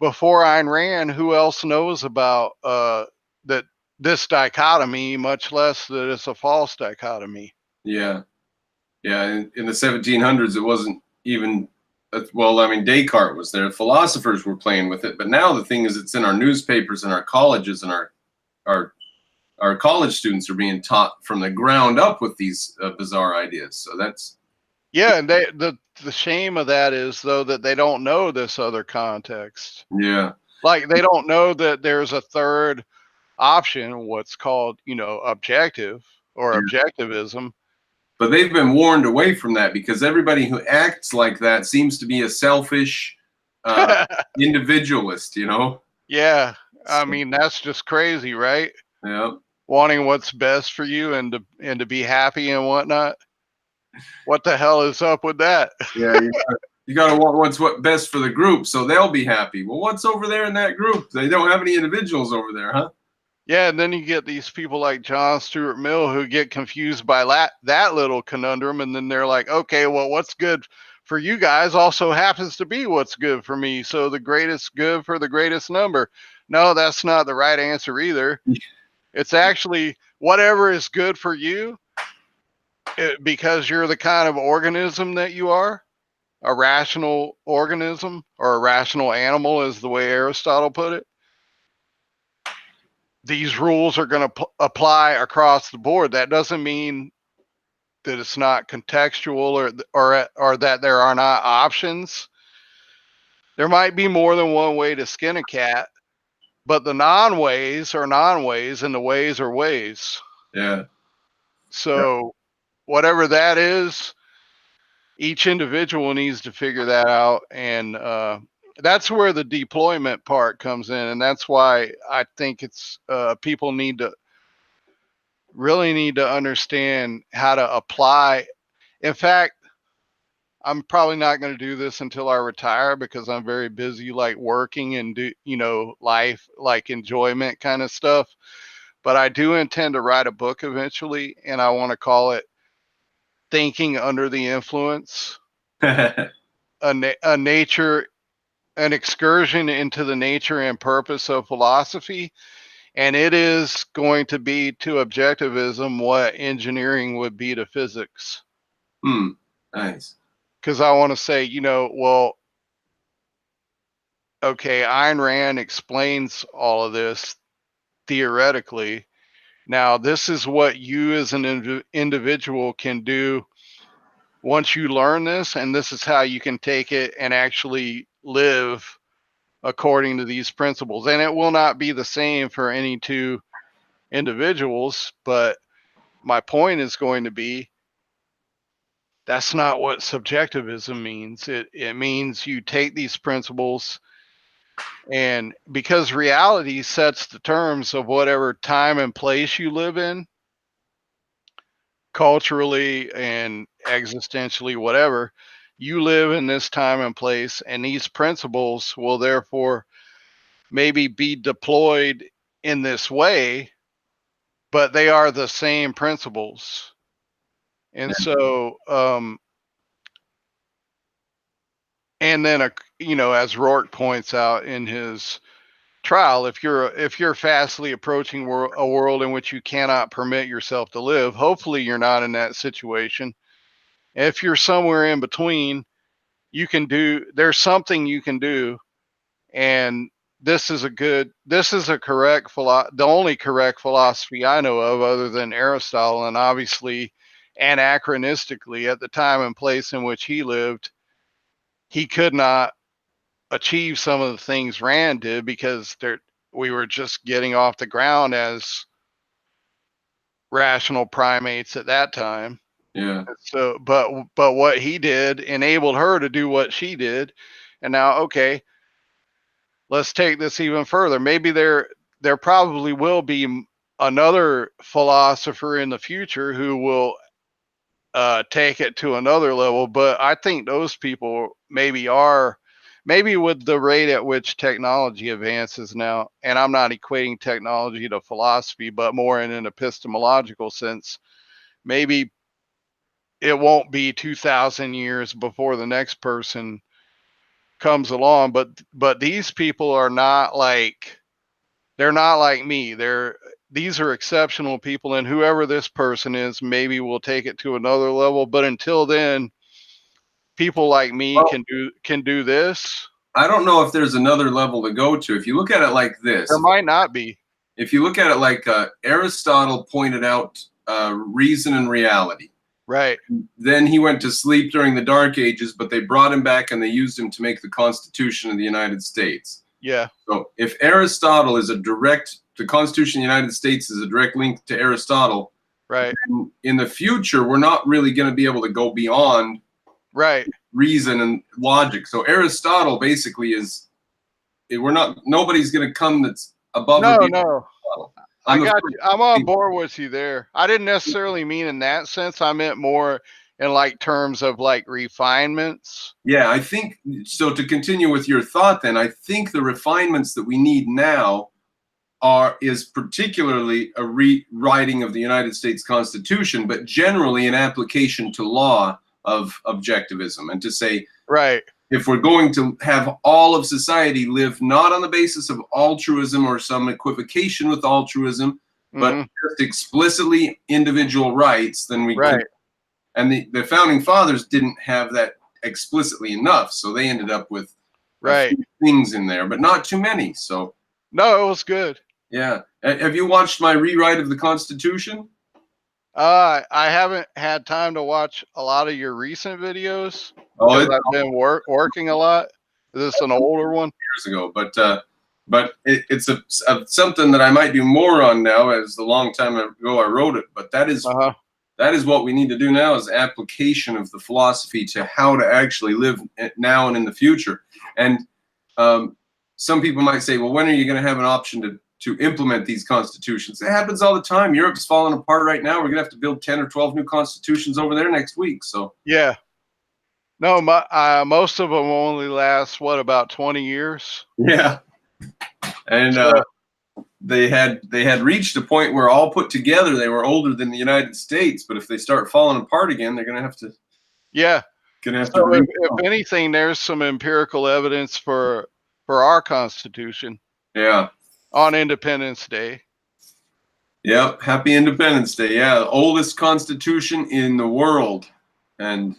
before Ayn Rand, who else knows about that this dichotomy, much less that it's a false dichotomy. Yeah. Yeah, in the 1700s, it wasn't even, well, I mean, Descartes was there. Philosophers were playing with it. But now the thing is, it's in our newspapers and our colleges, and our college students are being taught from the ground up with these bizarre ideas. So that's, Yeah, and the shame of that is though that they don't know this other context. yeah. Like they don't know that there's a third option, what's called, objective or Yeah. objectivism. But they've been warned away from that because everybody who acts like that seems to be a selfish individualist, Yeah, I So, mean that's just crazy, right? yeah. Wanting what's best for you and to be happy and whatnot. What the hell is up with that? Yeah, you got to want what's best for the group, so they'll be happy. Well, what's over there in that group? They don't have any individuals over there, huh? Yeah, and then you get these people like John Stuart Mill who get confused by that little conundrum, and then they're like, okay, well, what's good for you guys also happens to be what's good for me. So the greatest good for the greatest number. No, that's not the right answer either. It's actually whatever is good for you, because you're the kind of organism that you are, a rational organism or a rational animal, is the way Aristotle put it. These rules are going to apply across the board. That doesn't mean that it's not contextual or that there are not options. There might be more than one way to skin a cat, but the non-ways are non-ways and the ways are ways. Yeah. So whatever that is, each individual needs to figure that out. And that's where the deployment part comes in. And that's why I think it's people really need to understand how to apply. In fact, I'm probably not going to do this until I retire because I'm very busy, like working and life, like enjoyment kind of stuff. But I do intend to write a book eventually, and I want to call it Thinking Under the Influence, an excursion into the nature and purpose of philosophy. And it is going to be to objectivism what engineering would be to physics. Nice. Because I want to say, well, okay, Ayn Rand explains all of this theoretically. Now, this is what you as an individual can do once you learn this, and this is how you can take it and actually live according to these principles. And it will not be the same for any two individuals, but my point is going to be that's not what subjectivism means. It means you take these principles, and because reality sets the terms of whatever time and place you live in, culturally and existentially, whatever, you live in this time and place, and these principles will therefore maybe be deployed in this way, but they are the same principles. And so, and then, as Rourke points out in his trial, if you're fastly approaching a world in which you cannot permit yourself to live, hopefully you're not in that situation. If you're somewhere in between, there's something you can do. And this is the only correct philosophy I know of, other than Aristotle, and obviously anachronistically at the time and place in which he lived, he could not achieve some of the things Rand did because we were just getting off the ground as rational primates at that time. Yeah. So, but what he did enabled her to do what she did. And now, okay, let's take this even further. Maybe there probably will be another philosopher in the future who will take it to another level. But I think those people maybe with the rate at which technology advances now, and I'm not equating technology to philosophy, but more in an epistemological sense, maybe it won't be 2,000 years before the next person comes along. But these people are not like, they're not like me. These are exceptional people, and whoever this person is maybe will take it to another level. But until then, people like me can do this. I don't know if there's another level to go to. If you look at it like this, There might not be. If you look at it like Aristotle pointed out reason and reality. Right. Then he went to sleep during the Dark Ages, but they brought him back and they used him to make the Constitution of the United States. Yeah. So if Aristotle is the Constitution of the United States is a direct link to Aristotle. Right. In the future, we're not really going to be able to go beyond reason and logic. So Aristotle basically nobody's going to come that's above. No. I got you. I'm on board with you there. I didn't necessarily mean in that sense. I meant more in like terms of like refinements. Yeah, I think so. To continue with your thought, then I think the refinements that we need now is particularly a rewriting of the United States Constitution, but generally an application to law of objectivism, and to say, if we're going to have all of society live not on the basis of altruism or some equivocation with altruism, but just explicitly individual rights, then we can. And the founding fathers didn't have that explicitly enough, so they ended up with a few things in there, but not too many. So no, it was good. Yeah. Have you watched my rewrite of the Constitution? I haven't had time to watch a lot of your recent videos because I've been working a lot. Is this an older one? Years ago, but it's something that I might do more on now, as the long time ago I wrote it. But that is what we need to do now, is application of the philosophy to how to actually live now and in the future. And some people might say, well, when are you going to have an option to implement these constitutions? It happens all the time. Europe's falling apart right now. We're going to have to build 10 or 12 new constitutions over there next week. So yeah. No, most of them only last, about 20 years? Yeah. And they had reached a point where all put together they were older than the United States, but if they start falling apart again, they're going to have to. Yeah. So if anything, there's some empirical evidence for our Constitution. Yeah. On Independence Day. Yep. Happy Independence Day. Yeah. The oldest constitution in the world. And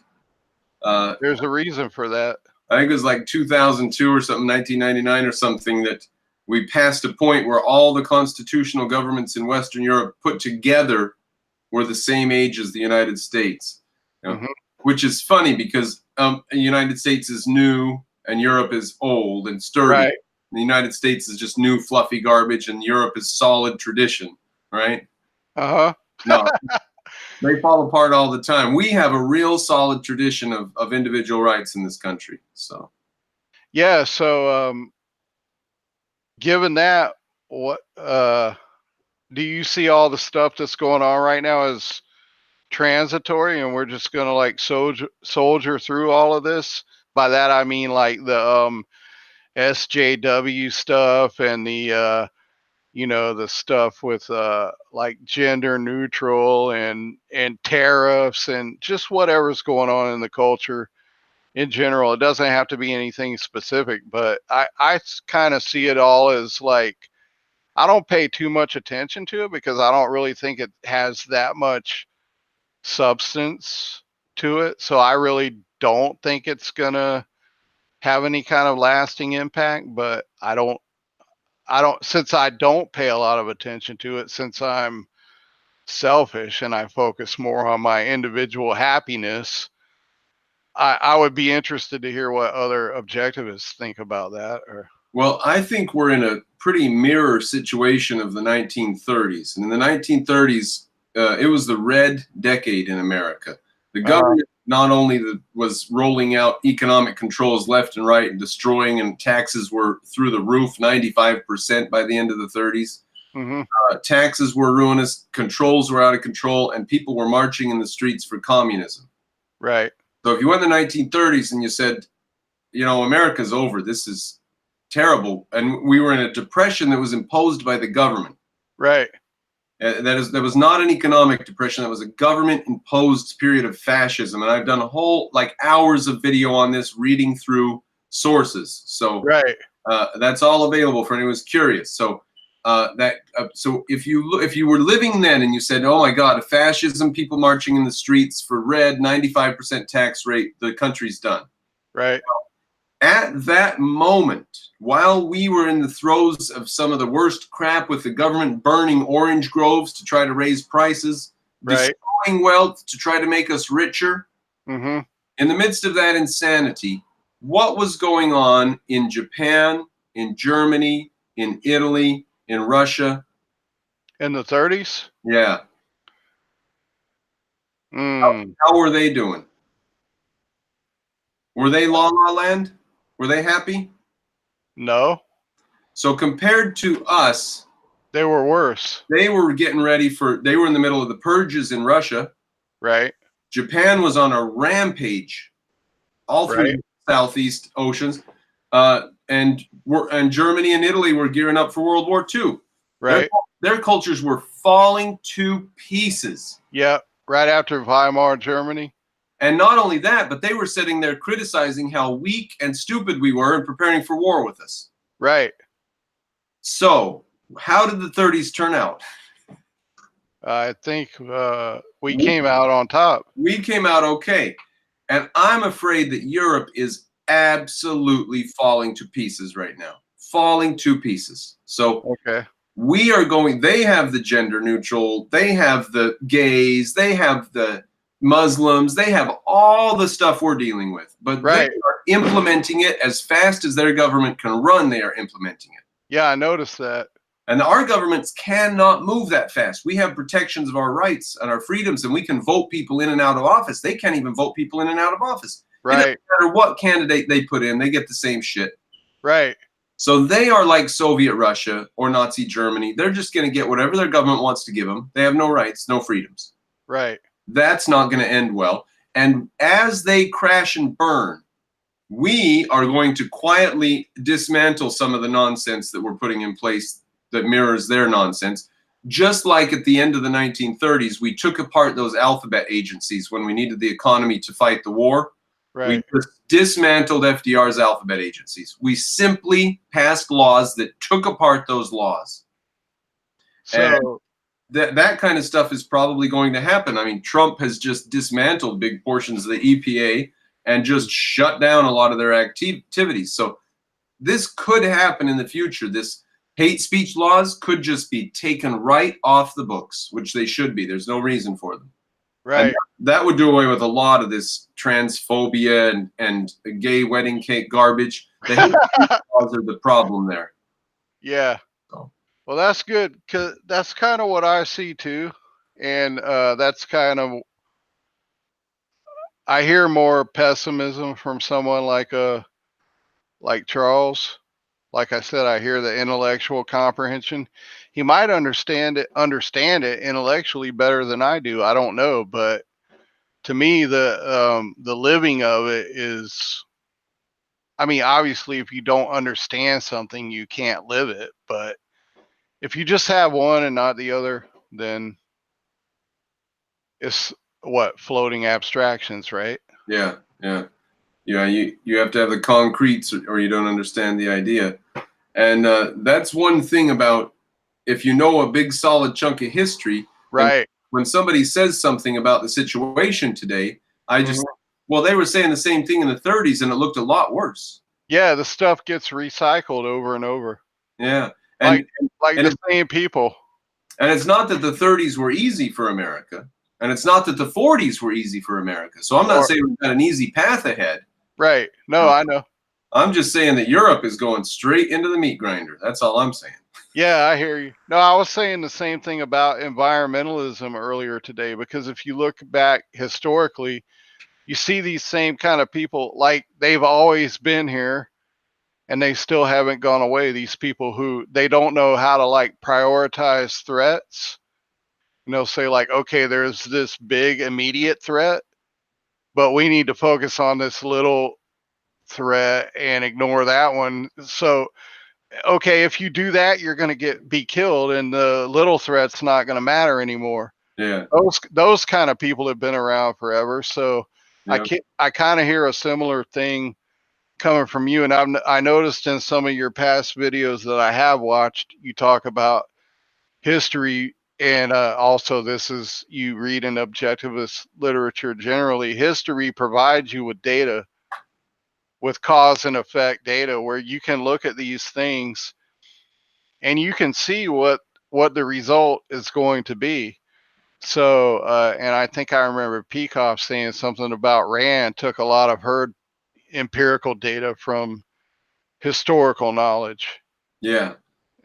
there's a reason for that. I think it was like 2002 or something, 1999 or something, that we passed a point where all the constitutional governments in Western Europe put together were the same age as the United States. You know? which is funny because the United States is new and Europe is old and sturdy. Right. The United States is just new, fluffy garbage, and Europe is solid tradition, right? Uh-huh. No, they fall apart all the time. We have a real solid tradition of individual rights in this country. So, Yeah, so given that, what do you see all the stuff that's going on right now as transitory and we're just gonna like soldier through all of this? By that I mean like the SJW stuff and the the stuff with like gender neutral and tariffs and just whatever's going on in the culture in general. It doesn't have to be anything specific, but I kind of see it all as like, I don't pay too much attention to it because I don't really think it has that much substance to it. So I really don't think it's gonna have any kind of lasting impact, but since I don't pay a lot of attention to it, since I'm selfish and I focus more on my individual happiness, I would be interested to hear what other objectivists think about that. Or well, I think we're in a pretty mirror situation of the 1930s. And in the 1930s, it was the red decade in America. The government not only was rolling out economic controls left and right and destroying, and taxes were through the roof, 95% by the end of the 30s. mm-hmm. Taxes were ruinous, controls were out of control, and people were marching in the streets for communism. Right. So if you went in the 1930s and you said, America's over, this is terrible, and we were in a depression that was imposed by the government. Right. That was not an economic depression. That was a government-imposed period of fascism. And I've done a whole hours of video on this, reading through sources. So right. That's all available for anyone who's curious. So so if you were living then and you said, "Oh my God, fascism, people marching in the streets for red, 95% tax rate, the country's done." Right. At that moment, while we were in the throes of some of the worst crap with the government burning orange groves to try to raise prices, right, destroying wealth to try to make us richer, mm-hmm. in the midst of that insanity, what was going on in Japan, in Germany, in Italy, in Russia? In the 30s? Yeah. Mm. How were they doing? Were they la la land? Were they happy? No. So compared to us, they were worse. They were getting ready they were in the middle of the purges in Russia. Right. Japan was on a rampage all through the Southeast Oceans. And Germany and Italy were gearing up for World War II. Right. Their cultures were falling to pieces. Yeah. Right after Weimar Germany. And not only that, but they were sitting there criticizing how weak and stupid we were and preparing for war with us. Right. So, how did the 30s turn out? I think we came out on top. We came out okay. And I'm afraid that Europe is absolutely falling to pieces right now. Falling to pieces. So, okay. They have the gender neutral, they have the gays, they have the Muslims, they have all the stuff we're dealing with, but they are implementing it as fast as their government can run. They are implementing it. Yeah, I noticed that. And our governments cannot move that fast. We have protections of our rights and our freedoms, and we can vote people in and out of office. They can't even vote people in and out of office. Right. It doesn't matter what candidate they put in, they get the same shit. Right. So they are like Soviet Russia or Nazi Germany. They're just going to get whatever their government wants to give them. They have no rights, no freedoms. Right. That's not going to end well. And as they crash and burn, we are going to quietly dismantle some of the nonsense that we're putting in place that mirrors their nonsense. Just like at the end of the 1930s, we took apart those alphabet agencies when we needed the economy to fight the war. Right. We just dismantled FDR's alphabet agencies. We simply passed laws that took apart those laws. So that kind of stuff is probably going to happen. I mean, Trump has just dismantled big portions of the EPA and just shut down a lot of their activities. So this could happen in the future. This hate speech laws could just be taken right off the books, which they should be. There's no reason for them. And Right. that would do away with a lot of this transphobia and gay wedding cake garbage. The hate laws are the problem there. Yeah. So, Well, that's good, 'cause that's kind of what I see too. And that's kind of, I hear more pessimism from someone like Charles. Like I said, I hear the intellectual comprehension. He might understand it intellectually better than I do. I don't know, but to me, the living of it is. I mean, obviously, if you don't understand something, you can't live it. But if you just have one and not the other, then it's what, floating abstractions, right? yeah, yeah, yeah. You have to have the concretes, or you don't understand the idea. And that's one thing about, if you know a big solid chunk of history, then Right. when somebody says something about the situation today, I just, Mhm. well, they were saying the same thing in the 30s and it looked a lot worse. Yeah, the stuff gets recycled over and over, Yeah. like And like and the same people. and it's not that the 30s were easy for America, and it's not that the 40s were easy for America. So I'm not Or saying we've got an easy path ahead. right. No, I know. I'm just saying that Europe is going straight into the meat grinder. That's all I'm saying. Yeah, I hear you. No, I was saying the same thing about environmentalism earlier today, because if you look back historically, you see these same kind of people, like they've always been here and they still haven't gone away. These people who they don't know how to like prioritize threats. And they'll say like, okay, there's this big immediate threat, but we need to focus on this little threat and ignore that one. So, okay, if you do that, you're going to be killed, and the little threat's not going to matter anymore. Yeah. Those kind of people have been around forever. So Yeah. I kind of hear a similar thing coming from you. And I noticed in some of your past videos that I have watched, you talk about history. And also, this is, you read in objectivist literature generally. History provides you with data, with cause and effect data, where you can look at these things and you can see what the result is going to be. So, and I think I remember Peikoff saying something about Rand took a lot of her empirical data from historical knowledge, Yeah.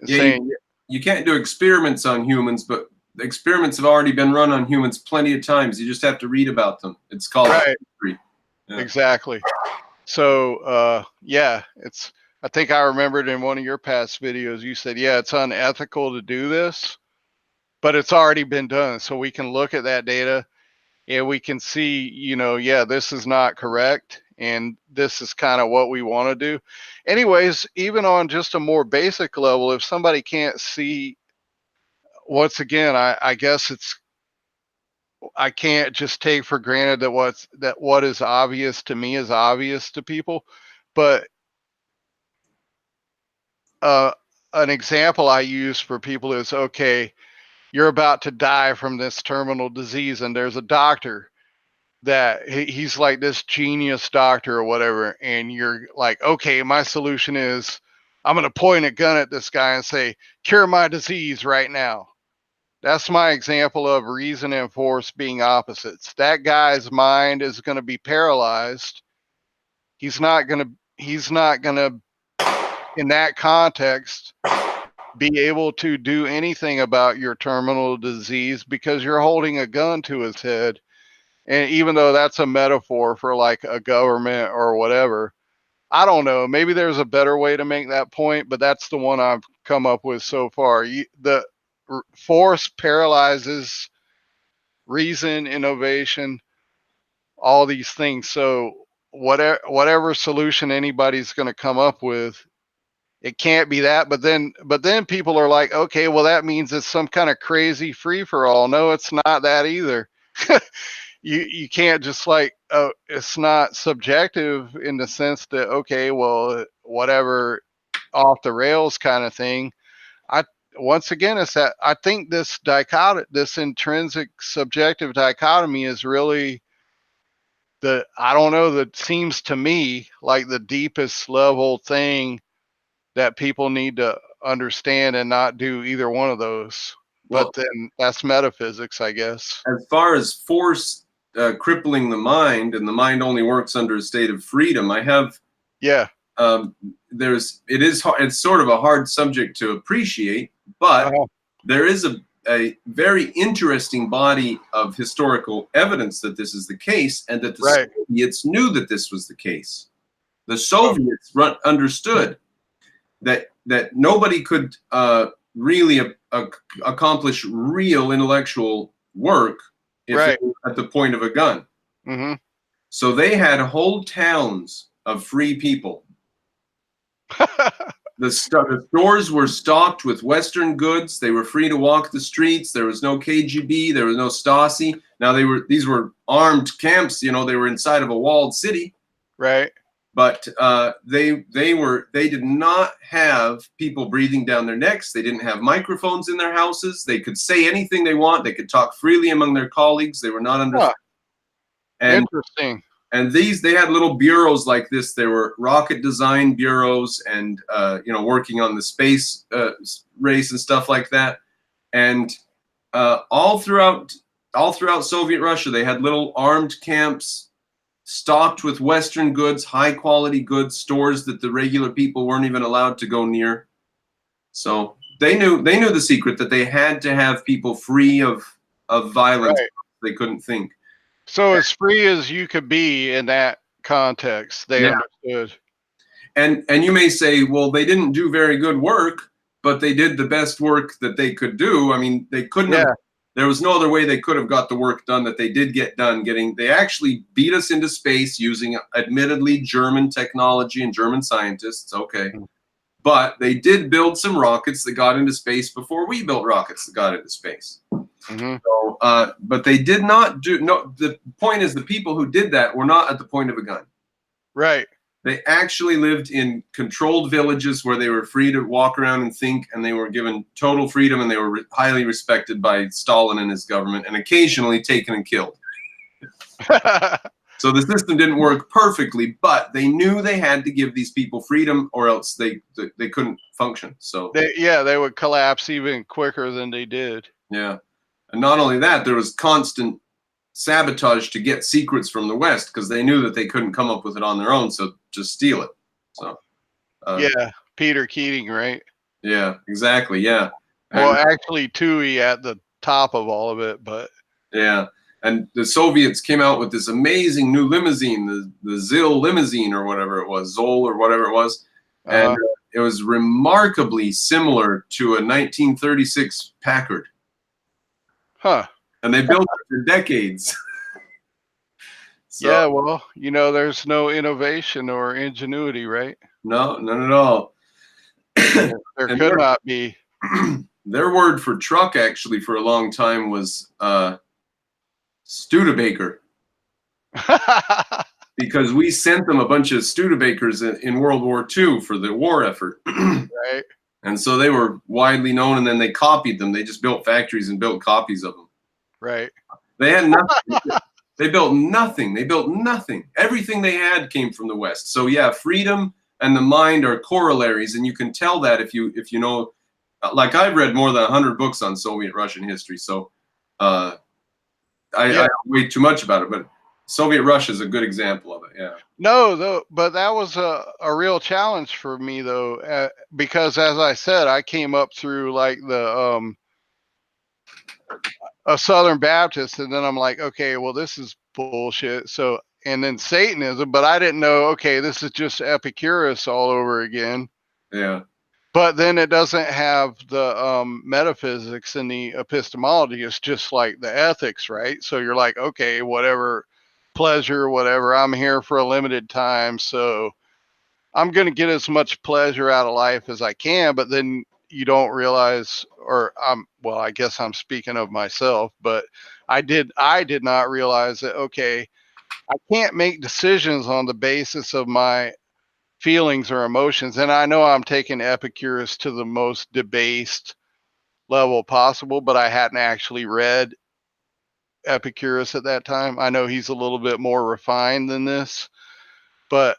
Yeah. saying, You can't do experiments on humans, but the experiments have already been run on humans plenty of times. You just have to read about them. It's called right, history. Yeah. exactly. So, yeah, it's, I think I remembered in one of your past videos, you said, yeah, it's unethical to do this, but it's already been done. So we can look at that data and we can see, yeah, this is not correct. And this is kind of what we want to do. Anyways, even on just a more basic level, if somebody can't see, once again, I guess I can't just take for granted that what is obvious to me is obvious to people. But uh, an example I use for people is, okay, you're about to die from this terminal disease, and there's a doctor that he's like this genius doctor or whatever, and you're like, okay, my solution is I'm going to point a gun at this guy and say, cure my disease right now. That's my example of reason and force being opposites. That guy's mind is going to be paralyzed. He's not going to in that context be able to do anything about your terminal disease because you're holding a gun to his head. And even though that's a metaphor for like a government or whatever, I don't know. Maybe there's a better way to make that point, but that's the one I've come up with so far. The force paralyzes reason, innovation, all these things. So whatever solution anybody's going to come up with, it can't be that. But then people are like, okay, well that means it's some kind of crazy free for all. No, it's not that either. You can't just like, oh, it's not subjective in the sense that, okay, well, whatever, off the rails kind of thing. I Once again, it's that I think this intrinsic subjective dichotomy is really I don't know, that seems to me like the deepest level thing that people need to understand and not do either one of those. Well, but then that's metaphysics, I guess. as far as force crippling the mind, and the mind only works under a state of freedom, I have Yeah. it's sort of a hard subject to appreciate, but Uh-huh. there is a very interesting body of historical evidence that this is the case, and that the Right. Soviets knew that this was the case. The Soviets understood that nobody could really accomplish real intellectual work if Right. it was at the point of a gun. Mm-hmm. So they had whole towns of free people. The stores were stocked with Western goods. They were free to walk the streets. There was no KGB. There was no Stasi. Now these were armed camps. You know, they were inside of a walled city. Right. But they did not have people breathing down their necks. They didn't have microphones in their houses. They could say anything they want. They could talk freely among their colleagues. They were not under. Huh. And Interesting. And they had little bureaus like this. There were rocket design bureaus, and working on the space race and stuff like that. And all throughout Soviet Russia, they had little armed camps stocked with Western goods, high quality goods, stores that the regular people weren't even allowed to go near. So they knew the secret, that they had to have people free of violence. Right. They couldn't think. So as free as you could be in that context, they understood. And you may say, well, they didn't do very good work, but they did the best work that they could do. I mean, they couldn't have, there was no other way they could have got the work done that they did get done. They actually beat us into space using admittedly German technology and German scientists. Okay. But they did build some rockets that got into space before we built rockets that got into space. Mm-hmm. So, but they did not do. No, the point is, the people who did that were not at the point of a gun. Right. They actually lived in controlled villages where they were free to walk around and think, and they were given total freedom, and they were highly respected by Stalin and his government, and occasionally taken and killed. So the system didn't work perfectly, but they knew they had to give these people freedom, or else they couldn't function. So they would collapse even quicker than they did. Yeah. And not only that, there was constant sabotage to get secrets from the West, because they knew that they couldn't come up with it on their own, so just steal it. So Peter Keating, right? Yeah, exactly. Yeah. Well, actually, Toohey at the top of all of it, but yeah. And the Soviets came out with this amazing new limousine, the ZIL limousine, or whatever it was, Zol or whatever it was, and it was remarkably similar to a 1936 Packard. Huh. And they built it for decades. So, yeah, well, there's no innovation or ingenuity, right? No, none at all. There could not be. Their word for truck, actually, for a long time was Studebaker. Because we sent them a bunch of Studebakers in World War II for the war effort. Right. And so they were widely known, and then they copied them. They just built factories and built copies of them. Right. They had nothing. They built nothing. They built nothing. Everything they had came from the West. So yeah, freedom and the mind are corollaries, and you can tell that if you know. Like, I've read more than 100 books on Soviet Russian history, so I don't way too much about it, but Soviet Russia is a good example of it. Yeah. No, though, but that was a real challenge for me, though, because as I said, I came up through like the a Southern Baptist, and then I'm like, okay, well, this is bullshit. So, and then Satanism, but I didn't know, okay, this is just Epicurus all over again. Yeah. But then it doesn't have the metaphysics and the epistemology. It's just like the ethics, right? So you're like, okay, whatever, pleasure, whatever. I'm here for a limited time, so I'm going to get as much pleasure out of life as I can. But then you don't realize, or I guess I'm speaking of myself, but I did not realize that, okay, I can't make decisions on the basis of my feelings or emotions. And I know I'm taking Epicurus to the most debased level possible, but I hadn't actually read Epicurus at that time. I know he's a little bit more refined than this, but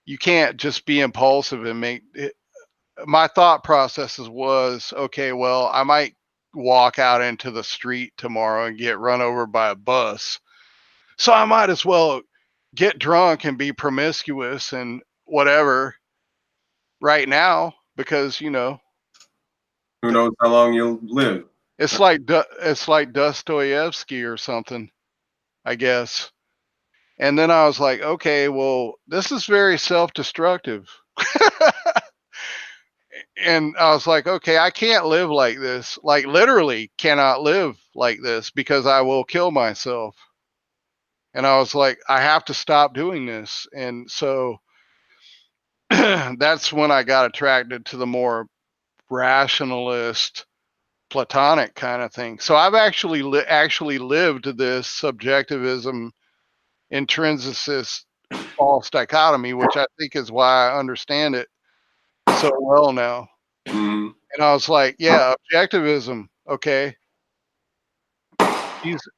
you can't just be impulsive and make it. My thought processes was, okay, well, I might walk out into the street tomorrow and get run over by a bus. So I might as well get drunk and be promiscuous and whatever right now because, you know, Who knows how long you'll live? it's like Dostoevsky or something, I guess. And then I was like, okay, well, this is very self-destructive. And I was like, okay, I can't live like this. Like literally cannot live like this because I will kill myself. And I was like, I have to stop doing this. And so that's when I got attracted to the more rationalist, Platonic kind of thing. So I've actually lived this subjectivism, intrinsicist, false dichotomy, which I think is why I understand it so well now. Mhm. And I was like, yeah, objectivism, okay.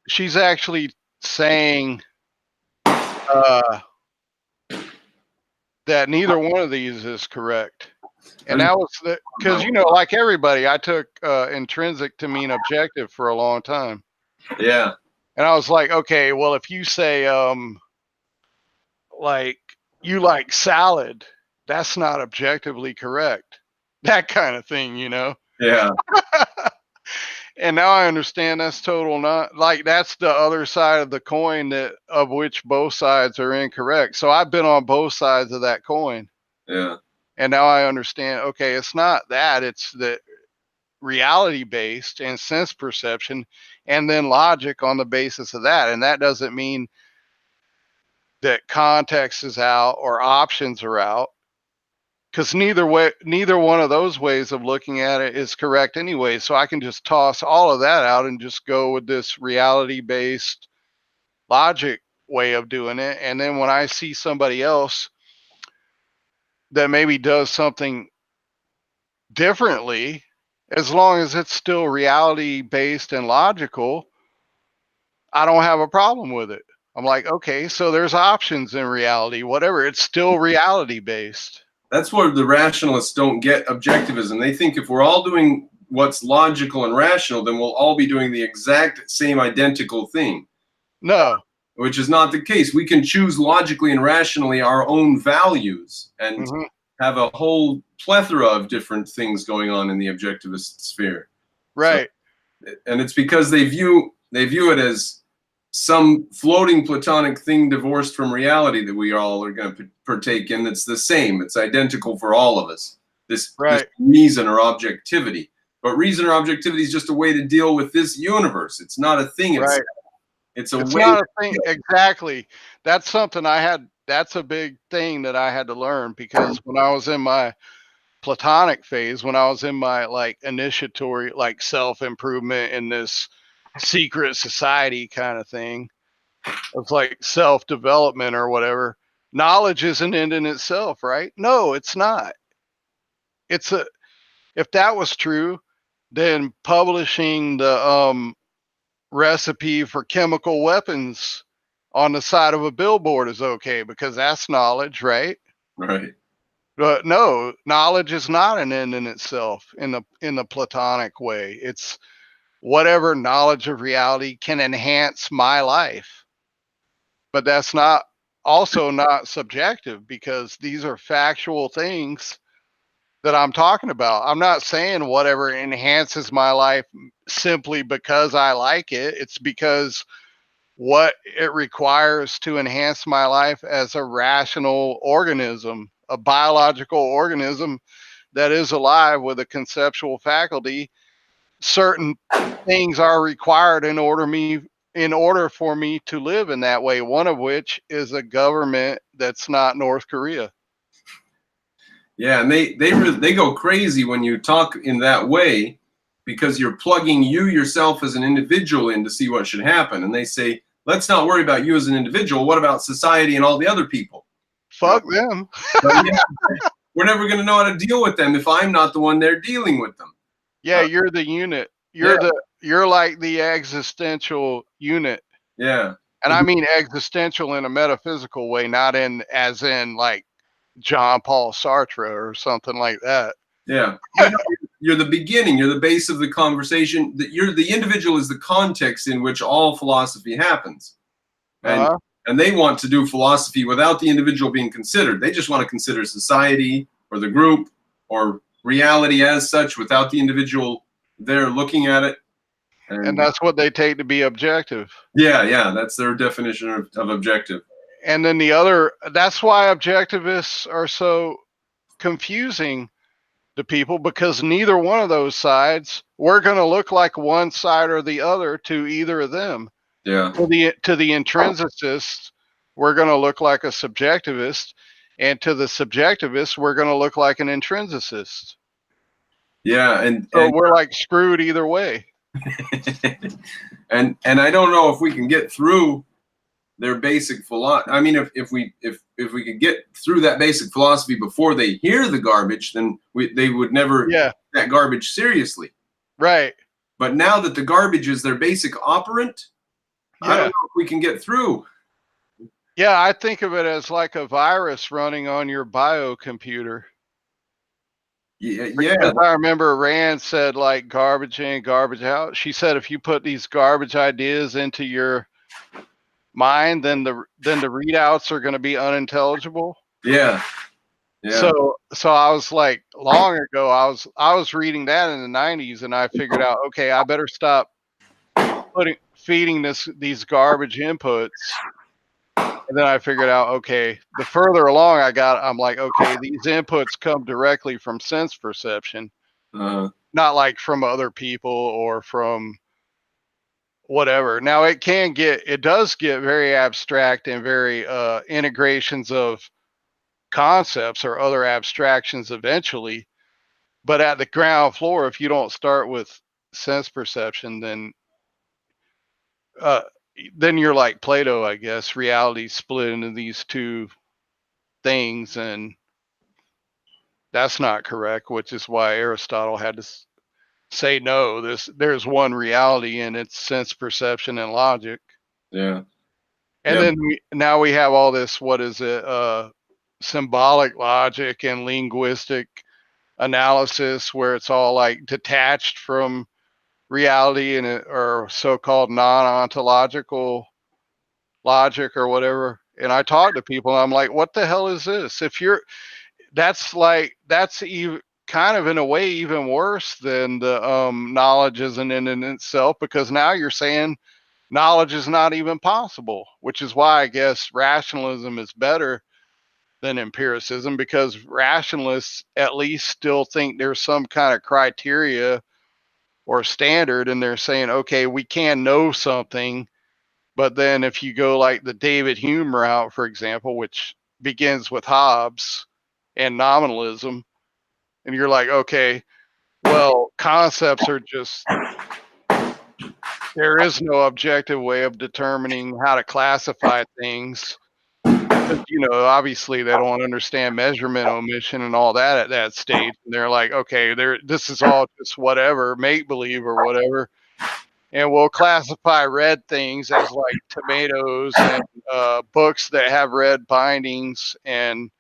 She's actually saying that neither one of these is correct. And that was because, you know, like everybody, I took intrinsic to mean objective for a long time. Yeah. And I was like, okay, well, if you say like you like salad, that's not objectively correct. That kind of thing, you know. Yeah. And now I understand that's total not like that's the other side of the coin that of which both sides are incorrect. So I've been on both sides of that coin. Yeah. And now I understand, okay, it's not that, it's the reality based and sense perception and then logic on the basis of that. And that doesn't mean that context is out or options are out. Because neither one of those ways of looking at it is correct anyway. So I can just toss all of that out and just go with this reality-based logic way of doing it. And then when I see somebody else that maybe does something differently, as long as it's still reality-based and logical, I don't have a problem with it. I'm like, okay, so there's options in reality, whatever. It's still reality-based. That's where the rationalists don't get objectivism. They think if we're all doing what's logical and rational, then we'll all be doing the exact same identical thing. No. Which is not the case. We can choose logically and rationally our own values and have a whole plethora of different things going on in the objectivist sphere. Right. So, and it's because they view it as some floating Platonic thing divorced from reality that we all are going to partake in. That's the same. It's identical for all of us. This reason or objectivity. But reason or objectivity is just a way to deal with this universe. It's not a thing. Right. It's not a thing. Exactly. That's something that's a big thing that I had to learn, because when I was in my Platonic phase, when I was in my like initiatory, like self-improvement in this secret society kind of thing, it's like self-development or whatever. Knowledge is an end in itself, right? No, it's not. If that was true, then publishing the recipe for chemical weapons on the side of a billboard is okay because that's knowledge, right? Right. But no, knowledge is not an end in itself in the Platonic way. It's whatever knowledge of reality can enhance my life. But that's also not subjective, because these are factual things that I'm talking about. I'm not saying whatever enhances my life simply because I like it. It's because what it requires to enhance my life as a rational organism, a biological organism that is alive with a conceptual faculty. Certain things are required in order for me to live in that way. One of which is a government that's not North Korea. Yeah, and they go crazy when you talk in that way, because you're plugging you yourself as an individual in to see what should happen. And they say, let's not worry about you as an individual. What about society and all the other people? Fuck them. Yeah, we're never going to know how to deal with them if I'm not the one there dealing with them. Yeah, you're the unit. You're like the existential unit. Yeah. And I mean existential in a metaphysical way, not as in like Jean-Paul Sartre or something like that. Yeah. you're the beginning, you're the base of the conversation. That you're the individual is the context in which all philosophy happens. And and they want to do philosophy without the individual being considered. They just want to consider society or the group or reality as such without the individual there looking at it. And that's what they take to be objective. Yeah, that's their definition of objective. And then that's why objectivists are so confusing to people, because neither one of those sides, we're going to look like one side or the other to either of them. Yeah. To the intrinsicist, we're going to look like a subjectivist, and to the subjectivist, we're going to look like an intrinsicist. Yeah, and we're like screwed either way. and I don't know if we can get through their basic philosophy. I mean, if we could get through that basic philosophy before they hear the garbage, then they would never take that garbage seriously. Right. But now that the garbage is their basic operant, I don't know if we can get through. Yeah, I think of it as like a virus running on your biocomputer. Yeah. Because I remember Rand said, like, garbage in, garbage out. She said if you put these garbage ideas into your mind, then the readouts are going to be unintelligible. Yeah. So I was like, long ago, I was reading that in the 90s, and I figured out, okay, I better stop feeding these garbage inputs. And then I figured out, okay, the further along I got, I'm like, okay, these inputs come directly from sense perception, not like from other people or from whatever. Now it does get very abstract and very integrations of concepts or other abstractions eventually. But at the ground floor, if you don't start with sense perception, then you're like Plato, I guess. Reality split into these two things, and that's not correct, which is why Aristotle had to say no. There's one reality, and it's sense perception and logic. Yeah. And then now we have all this, what is it, symbolic logic and linguistic analysis, where it's all like detached from reality or so-called non-ontological logic or whatever. And I talk to people, and I'm like, what the hell is this? That's even kind of in a way even worse than the knowledge isn't in itself, because now you're saying knowledge is not even possible, which is why I guess rationalism is better than empiricism, because rationalists at least still think there's some kind of criteria or standard, and they're saying, okay, we can know something. But then if you go like the David Hume route, for example, which begins with Hobbes and nominalism, and you're like, okay, well, concepts are just, there is no objective way of determining how to classify things. Obviously they don't understand measurement, omission, and all that at that stage. And they're like, okay, this is all just whatever, make believe or whatever. And we'll classify red things as like tomatoes and books that have red bindings and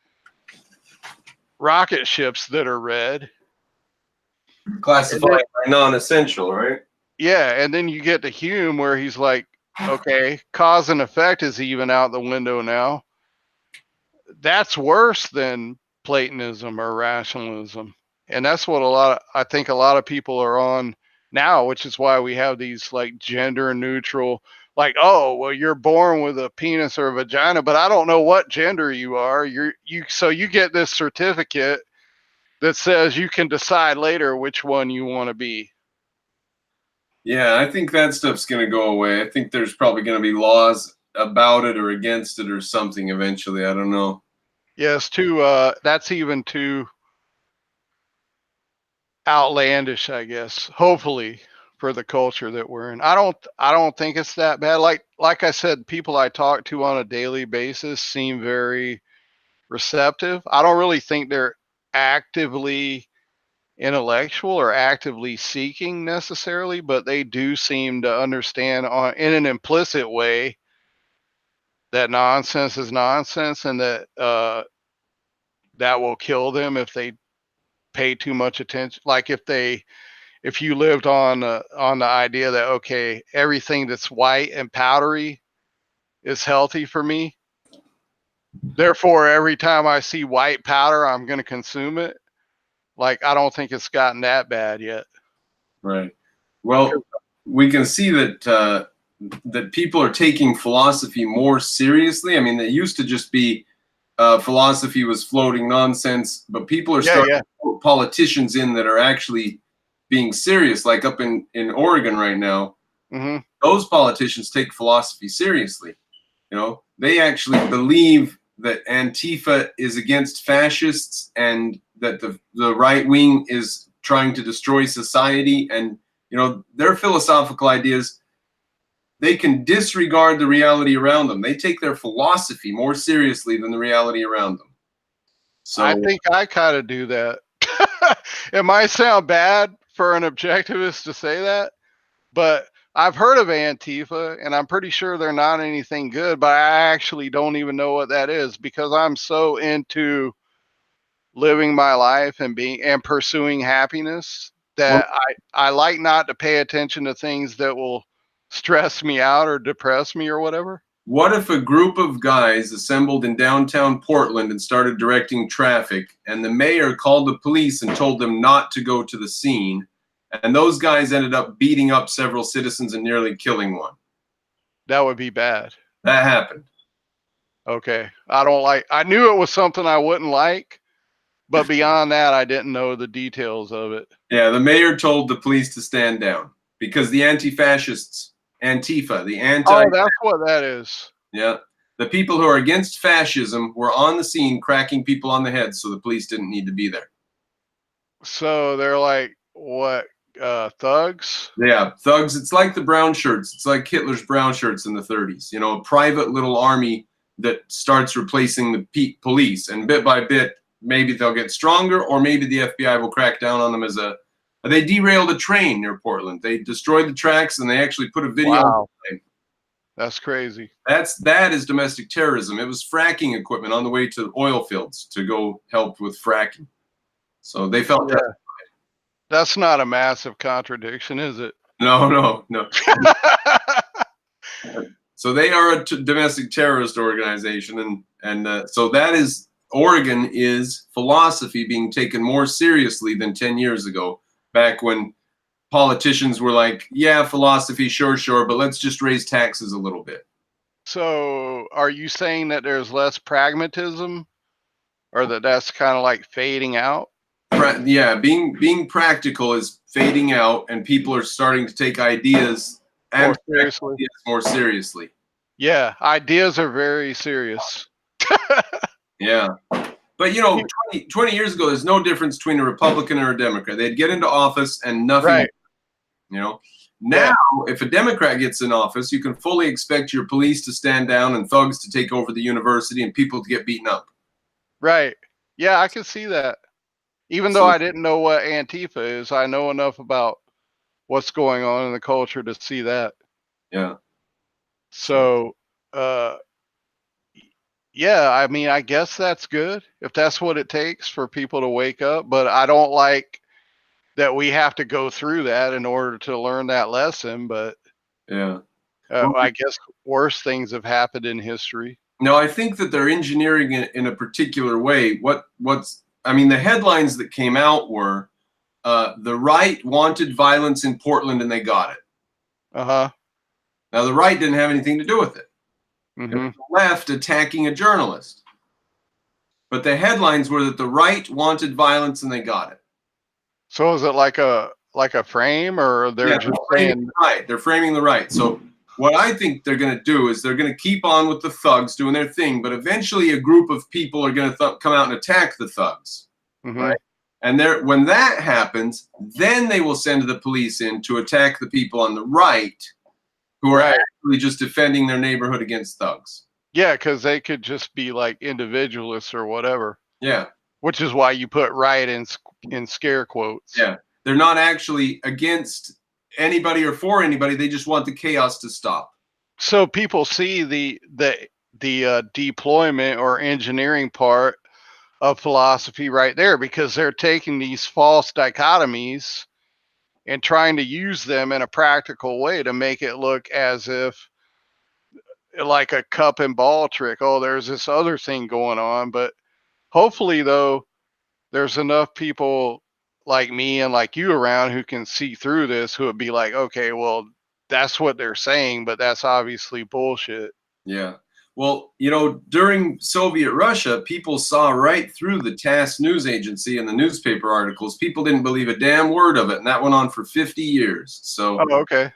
rocket ships that are red. Classified by non-essential, right? Yeah, and then you get to Hume where he's like, okay, cause and effect is even out the window now. That's worse than Platonism or rationalism. And that's what I think a lot of people are on now, which is why we have these like gender neutral, like, oh, well, you're born with a penis or a vagina, but I don't know what gender you are. So you get this certificate that says you can decide later which one you want to be. Yeah, I think that stuff's going to go away. I think there's probably going to be laws about it or against it or something eventually. I don't know. Yes, that's even too outlandish, I guess. Hopefully, for the culture that we're in. I don't think it's that bad. Like I said, people I talk to on a daily basis seem very receptive. I don't really think they're actively intellectual or actively seeking necessarily, but they do seem to understand in an implicit way that nonsense is nonsense, and that that will kill them if they pay too much attention. Like if you lived on the idea that, okay, everything that's white and powdery is healthy for me, therefore every time I see white powder, I'm going to consume it. Like, I don't think it's gotten that bad yet. Right. Well, we can see that that people are taking philosophy more seriously. I mean, it used to just be philosophy was floating nonsense, but people are starting to put politicians in that are actually being serious. Like up in Oregon right now, Mm-hmm. those politicians take philosophy seriously. You know, they actually believe that Antifa is against fascists and that the right wing is trying to destroy society. And, you know, their philosophical ideas, they can disregard the reality around them. They take their philosophy more seriously than the reality around them. So I think I kind of do that. It might sound bad for an objectivist to say that, but I've heard of Antifa, and I'm pretty sure they're not anything good, but I actually don't even know what that is because I'm so into living my life and pursuing happiness that I like not to pay attention to things that will stress me out or depress me or whatever. what if a group of guys assembled in downtown Portland and started directing traffic, and the mayor called the police and told them not to go to the scene, and those guys ended up beating up several citizens and nearly killing one? That would be bad. That happened. Okay. I knew it was something I wouldn't like, but beyond that, I didn't know the details of it. Yeah, the mayor told the police to stand down because the anti-fascists, Antifa, Oh, that's what that is. yeah, the people who are against fascism were on the scene cracking people on the head, so the police didn't need to be there. So they're like, what, thugs? Yeah, thugs. It's like the brown shirts. It's like Hitler's brown shirts in the 30s. You know, a private little army that starts replacing the police, and bit by bit, maybe they'll get stronger, or maybe the FBI will crack down on them as a. They derailed a train near Portland. They destroyed the tracks, and they actually put a video. Wow. That's crazy. That is domestic terrorism. It was fracking equipment on the way to oil fields to go help with fracking. So they felt that. That's not a massive contradiction, is it? No. So they are a domestic terrorist organization, and so that is Oregon is philosophy being taken more seriously than 10 years ago, back when politicians were like, yeah, philosophy, sure, but let's just raise taxes a little bit. So are you saying that there's less pragmatism, or that's kind of like fading out? Yeah, being practical is fading out, and people are starting to take ideas more seriously. Yeah, ideas are very serious. Yeah. But, you know, 20 years ago, there's no difference between a Republican or a Democrat. They'd get into office and nothing. Right. You know, now if a Democrat gets in office, you can fully expect your police to stand down and thugs to take over the university and people to get beaten up. Right. Yeah, I can see that. Even though I didn't know what Antifa is, I know enough about what's going on in the culture to see that. Yeah. So, yeah, I mean, I guess that's good if that's what it takes for people to wake up. But I don't like that we have to go through that in order to learn that lesson. But yeah, I guess worse things have happened in history. No, I think that they're engineering it in a particular way. I mean, the headlines that came out were the right wanted violence in Portland and they got it. Uh-huh. Now, the right didn't have anything to do with it. Mm-hmm. It was the left attacking a journalist. But the headlines were that the right wanted violence and they got it. So is it like a frame, or they're just saying right? They're framing the right. So what I think they're going to do is they're going to keep on with the thugs doing their thing, but eventually a group of people are going to come out and attack the thugs. Mm-hmm. Right? And when that happens, then they will send the police in to attack the people on the right who are actually just defending their neighborhood against thugs. Yeah, because they could just be like individualists or whatever. Yeah. Which is why you put right in scare quotes. Yeah. They're not actually against anybody or for anybody. They just want the chaos to stop. So people see the deployment or engineering part of philosophy right there, because they're taking these false dichotomies and trying to use them in a practical way to make it look as if like a cup and ball trick. Oh, there's this other thing going on. But hopefully, though, there's enough people like me and like you around who can see through this, who would be like, okay, well, that's what they're saying, but that's obviously bullshit. Yeah. Well, during Soviet Russia, people saw right through the TASS news agency and the newspaper articles. People didn't believe a damn word of it, and that went on for 50 years. So, Oh, okay.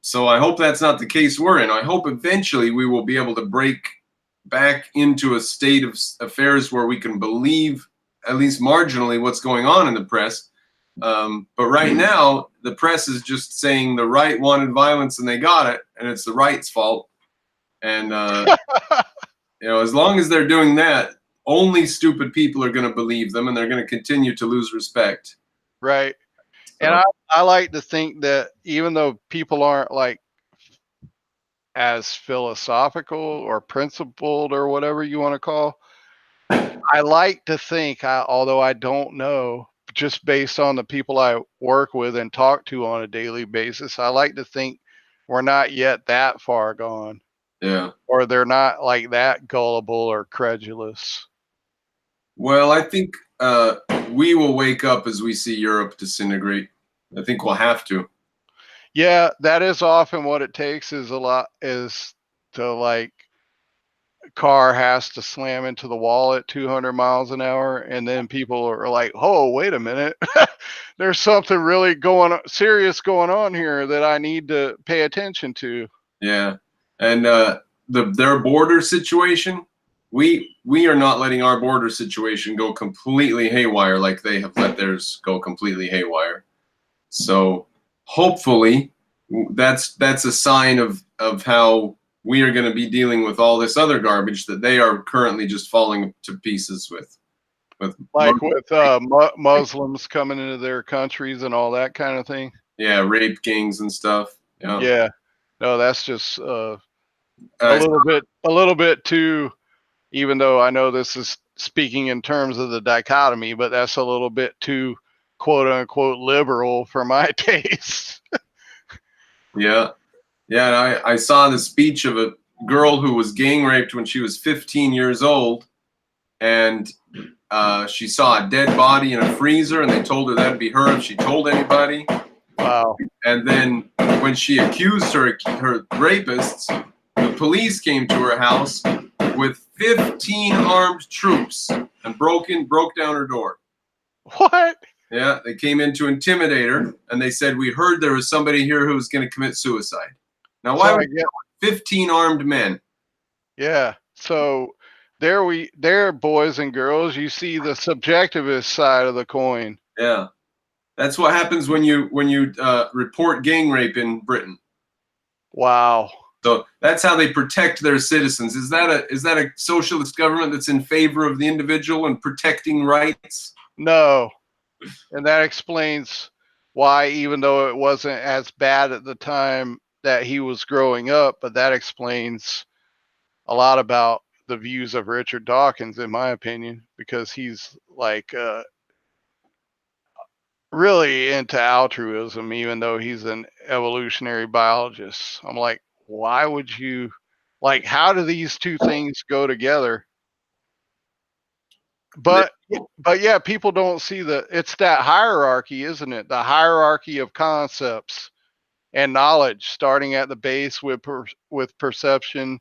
So I hope that's not the case we're in. I hope eventually we will be able to break back into a state of affairs where we can believe at least marginally what's going on in the press. But right now, the press is just saying the right wanted violence and they got it, and it's the right's fault. And as long as they're doing that, only stupid people are going to believe them, and they're going to continue to lose respect. Right. So. And I like to think that even though people aren't like as philosophical or principled or whatever you want to call, I like to think, although I don't know, just based on the people I work with and talk to on a daily basis, I like to think we're not yet that far gone. Yeah. Or they're not like that gullible or credulous. Well, I think we will wake up as we see Europe disintegrate. I think we'll have to. Yeah, that is often what it takes, is to like, car has to slam into the wall at 200 miles an hour, and then people are like, oh, wait a minute, there's something really serious going on here that I need to pay attention to. Yeah. And their border situation, we are not letting our border situation go completely haywire like they have let theirs go completely haywire. So hopefully that's a sign of how we are going to be dealing with all this other garbage that they are currently just falling to pieces with Muslims coming into their countries and all that kind of thing. Yeah, rape gangs and stuff. Yeah. No, that's just a little bit too, even though I know this is speaking in terms of the dichotomy, but that's a little bit too quote unquote liberal for my taste. Yeah. Yeah, I saw the speech of a girl who was gang raped when she was 15 years old, and she saw a dead body in a freezer, and they told her that'd be her if she told anybody. Wow. And then when she accused her rapists, the police came to her house with 15 armed troops and broke down her door. What? Yeah, they came in to intimidate her, and they said, we heard there was somebody here who was going to commit suicide. Now, why would 15 armed men? Yeah. So there, boys and girls, you see the subjectivist side of the coin. Yeah. That's what happens when you report gang rape in Britain. Wow. So that's how they protect their citizens. Is that a socialist government that's in favor of the individual and protecting rights? No. And that explains why, even though it wasn't as bad at the time that he was growing up, but that explains a lot about the views of Richard Dawkins, in my opinion, because he's like really into altruism, even though he's an evolutionary biologist. I'm like, why would you, like, how do these two things go together? But yeah, people don't see it's that hierarchy, isn't it? The hierarchy of concepts and knowledge, starting at the base with perception,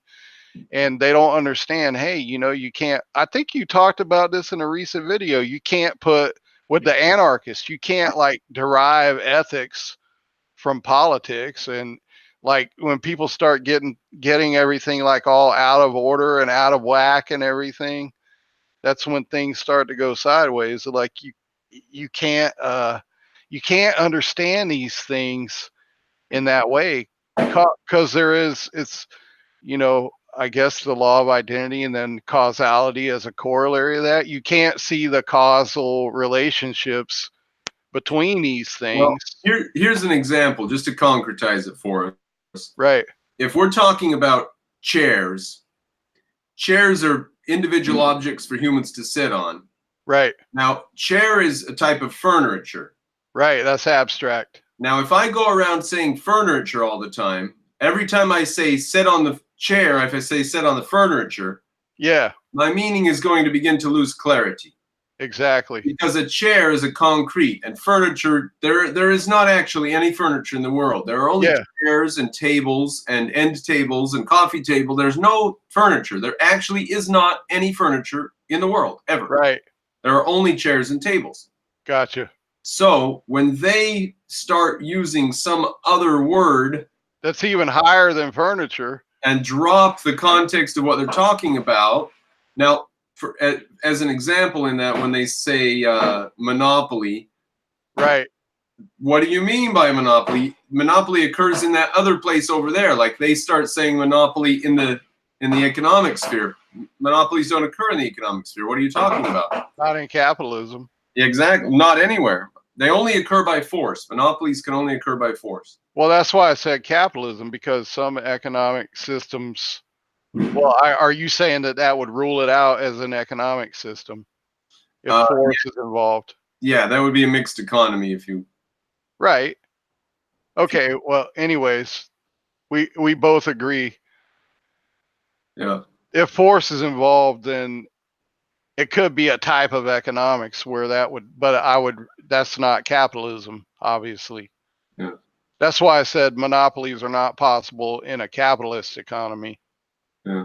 and they don't understand, hey, you can't, I think you talked about this in a recent video, you can't put, with the anarchists, you can't like derive ethics from politics. And like when people start getting everything like all out of order and out of whack and everything, that's when things start to go sideways. Like you can't understand these things in that way, because it's I guess the law of identity and then causality as a corollary of that. You can't see the causal relationships between these things. Well, here's an example just to concretize it for us. Right. If we're talking about chairs are individual objects for humans to sit on. Right. Now, chair is a type of furniture. Right. That's abstract. Now, if I go around saying furniture all the time, every time I say sit on the chair, if I say sit on the furniture, Yeah, my meaning is going to begin to lose clarity. exactly. Because a chair is a concrete, and furniture, there is not actually any furniture in the world. There are only chairs and tables and end tables and coffee table. There's no furniture. There actually is not any furniture in the world, ever. Right. There are only chairs and tables. Gotcha. So when they start using some other word That's even higher than furniture. and drop the context of what they're talking about, now, as an example in that, when they say monopoly, Right. what do you mean by monopoly? Monopoly occurs in that other place over there. Like they start saying monopoly in the economic sphere. Monopolies don't occur in the economic sphere. What are you talking about? Not in capitalism. Exactly. Not anywhere. They only occur by force. Monopolies can only occur by force. Well, that's why I said capitalism, because some economic systems. Well, are you saying that would rule it out as an economic system if force is involved? Yeah, that would be a mixed economy if you. Right. Okay. Well, anyways, we both agree. Yeah. If force is involved, then it could be a type of economics where that would, but that's not capitalism, obviously. Yeah. That's why I said monopolies are not possible in a capitalist economy. Yeah.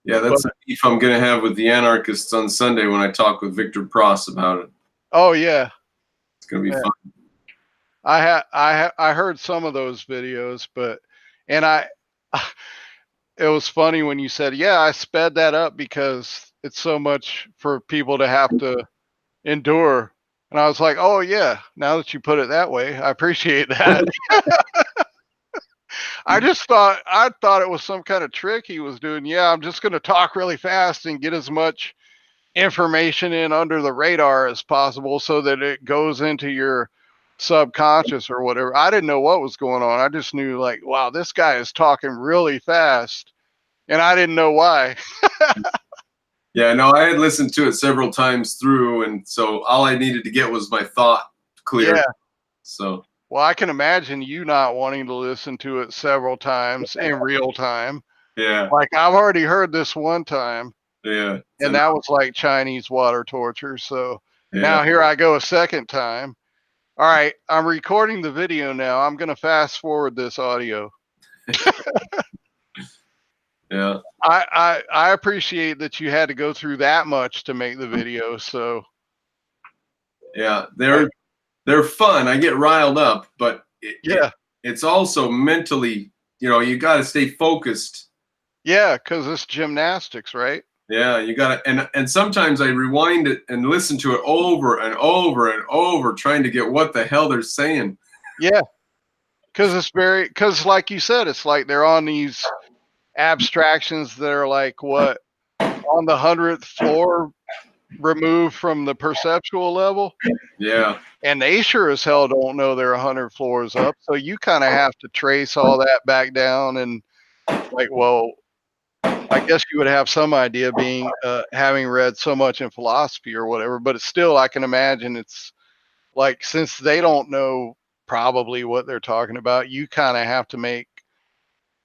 Yeah, that's a beef I'm going to have with the anarchists on Sunday when I talk with Victor Pross about it. Oh, yeah. It's going to be fun. I heard some of those videos, it was funny when you said, yeah, I sped that up because it's so much for people to have to endure. And I was like, oh, yeah, now that you put it that way, I appreciate that. I thought it was some kind of trick he was doing. Yeah, I'm just going to talk really fast and get as much information in under the radar as possible so that it goes into your subconscious or whatever. I didn't know what was going on. I just knew, like, wow, this guy is talking really fast. And I didn't know why. Yeah, no, I had listened to it several times through, and so all I needed to get was my thought clear. Yeah. So. Well, I can imagine you not wanting to listen to it several times in real time. Yeah. Like, I've already heard this one time. Yeah. And that was like Chinese water torture. So now here I go a second time. All right, I'm recording the video now. I'm going to fast forward this audio. Yeah. I appreciate that you had to go through that much to make the video. So yeah, they're fun. I get riled up, but it's also mentally, you got to stay focused. Yeah, because it's gymnastics, right? Yeah, you got to, and sometimes I rewind it and listen to it over and over and over, trying to get what the hell they're saying. Yeah, because like you said, it's like they're on these abstractions that are like what, on the 100th floor removed from the perceptual level. Yeah. And they sure as hell don't know they're 100 floors up. So you kind of have to trace all that back down and like, well, I guess you would have some idea being having read so much in philosophy or whatever, but it's still, I can imagine it's like, since they don't know probably what they're talking about, you kind of have to make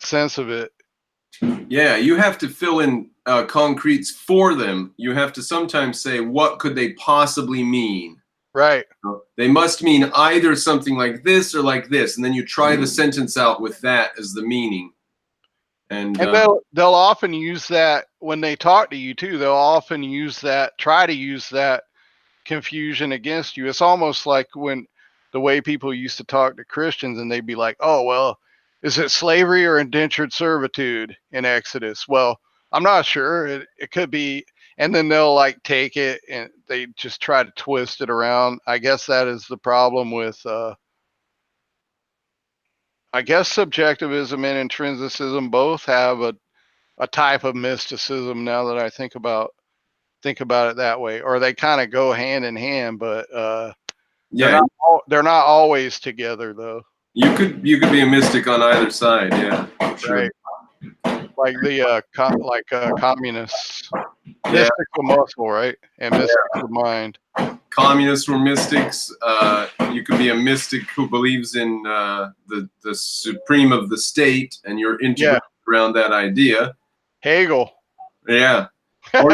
sense of it. Yeah, you have to fill in concretes for them. You have to sometimes say, what could they possibly mean? Right. They must mean either something like this or like this, and then you try the sentence out with that as the meaning. And they'll often use that when they talk to you too. They'll often try to use that confusion against you. It's almost like when the way people used to talk to Christians, and they'd be like, oh, well, is it slavery or indentured servitude in Exodus? Well, I'm not sure. It could be. And then they'll like take it and they just try to twist it around. I guess that is the problem with, I guess subjectivism and intrinsicism both have a type of mysticism, now that I think about it that way, or they kind of go hand in hand, but they're not always together though. You could be a mystic on either side, yeah. Sure. Right. Like the communists. Yeah, Mystic the muscle, right? And mystic the mind. communists were mystics. You could be a mystic who believes in the supreme of the state, and you're Yeah, integrated around that idea. Hegel. Yeah. Or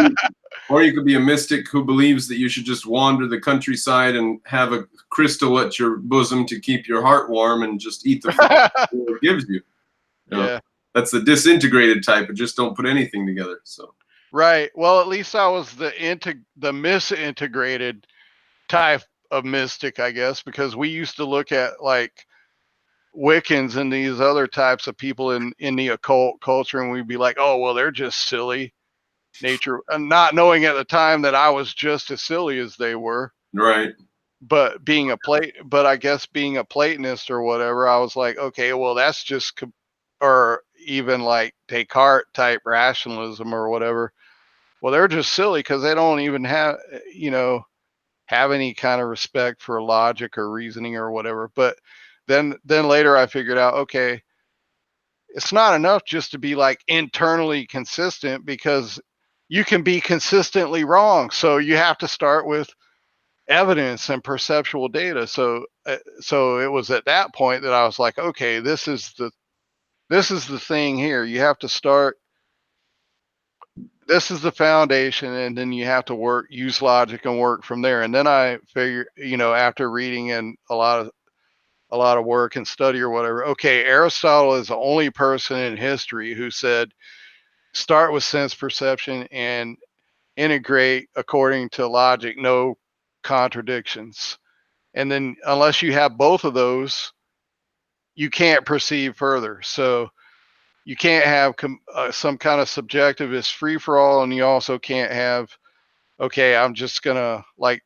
or you could be a mystic who believes that you should just wander the countryside and have a crystal at your bosom to keep your heart warm and just eat the food it gives you. You know, Yeah, that's the disintegrated type, but just don't put anything together. So right. Well, at least I was the misintegrated type of mystic, I guess, because we used to look at like Wiccans and these other types of people in the occult culture, and we'd be like, oh, well, they're just silly nature, and not knowing at the time that I was just as silly as they were. right. But I guess being a Platonist or whatever, I was like, okay, well, that's just, or even like Descartes type rationalism or whatever. Well, they're just silly because they don't even have, have any kind of respect for logic or reasoning or whatever. But then later I figured out, okay, it's not enough just to be like internally consistent, because you can be consistently wrong. So you have to start with evidence and perceptual data. So it was at that point that I was like, okay, this is the thing here. You have to start. This is the foundation, and then you have to use logic and work from there. And then I figure, after reading and a lot of work and study or whatever, okay, Aristotle is the only person in history who said start with sense perception and integrate according to logic, no contradictions. And then unless you have both of those, you can't perceive further. So you can't have some kind of subjectivist free for all, and you also can't have, okay, I'm just gonna like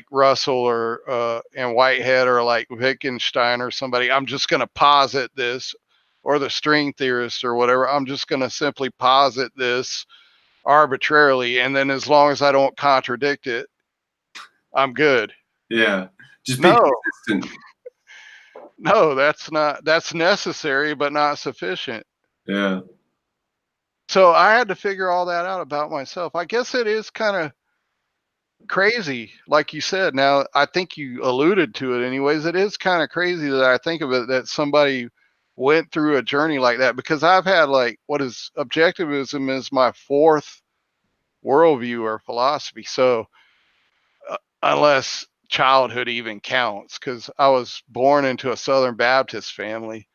Russell or and Whitehead or like Wittgenstein or somebody. I'm just gonna posit this, or the string theorist or whatever. I'm just gonna simply posit this arbitrarily, and then as long as I don't contradict it, I'm good. Yeah. Just be No, consistent. no, that's necessary but not sufficient. Yeah. So I had to figure all that out about myself. I guess it is kind of crazy, like you said. Now, I think you alluded to it anyways. It is kind of crazy that I think of it that somebody went through a journey like that, because I've had like what is objectivism is my fourth worldview or philosophy. So unless childhood even counts, because I was born into a Southern Baptist family.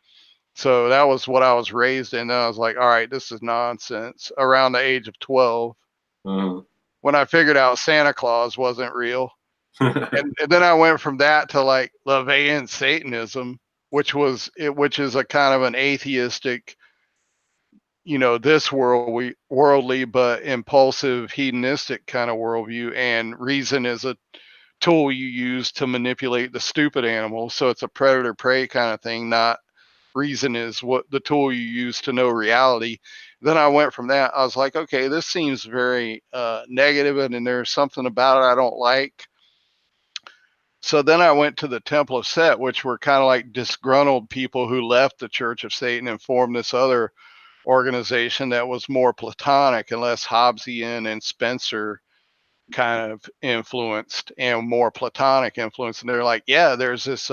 So that was what I was raised in. Then I was like, all right, this is nonsense around the age of 12, Uh-huh. when I figured out Santa Claus wasn't real. And then I went from that to like LaVeyan Satanism, which is a kind of an atheistic, this worldly but impulsive hedonistic kind of worldview, and reason is a tool you use to manipulate the stupid animals. So it's a predator prey kind of thing, not reason is what the tool you use to know reality. Then I went from that. I was like, okay, this seems very negative, and there's something about it I don't like. So then I went to the Temple of Set, which were kind of like disgruntled people who left the Church of Satan and formed this other organization that was more Platonic and less Hobbesian and Spencer kind of influenced, and more Platonic influence. And they're like, yeah, there's this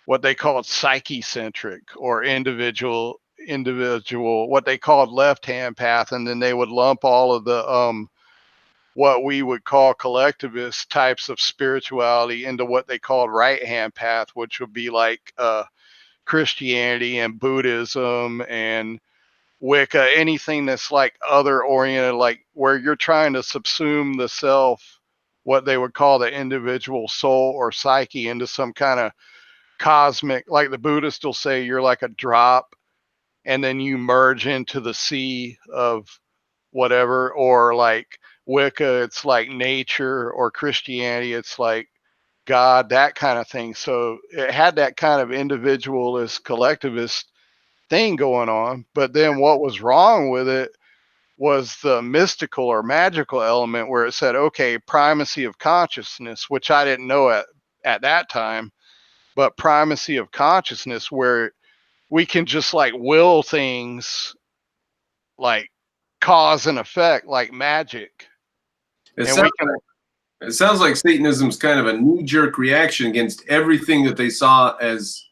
what they called psyche-centric or individual, what they called left-hand path, and then they would lump all of the what we would call collectivist types of spirituality into what they called right-hand path, which would be like Christianity and Buddhism and Wicca, anything that's like other oriented, like where you're trying to subsume the self, what they would call the individual soul or psyche, into some kind of cosmic, like the Buddhists will say you're like a drop and then you merge into the sea of whatever. Or like Wicca, it's like nature, or Christianity, it's like God, that kind of thing. So it had that kind of individualist, collectivist thing going on. But then what was wrong with it was the mystical or magical element, where it said, okay, primacy of consciousness, which I didn't know at that time, but primacy of consciousness, where we can just like will things, like cause and effect like magic. It And sounds, we can, it sounds like Satanism's kind of a knee-jerk reaction against everything that they saw as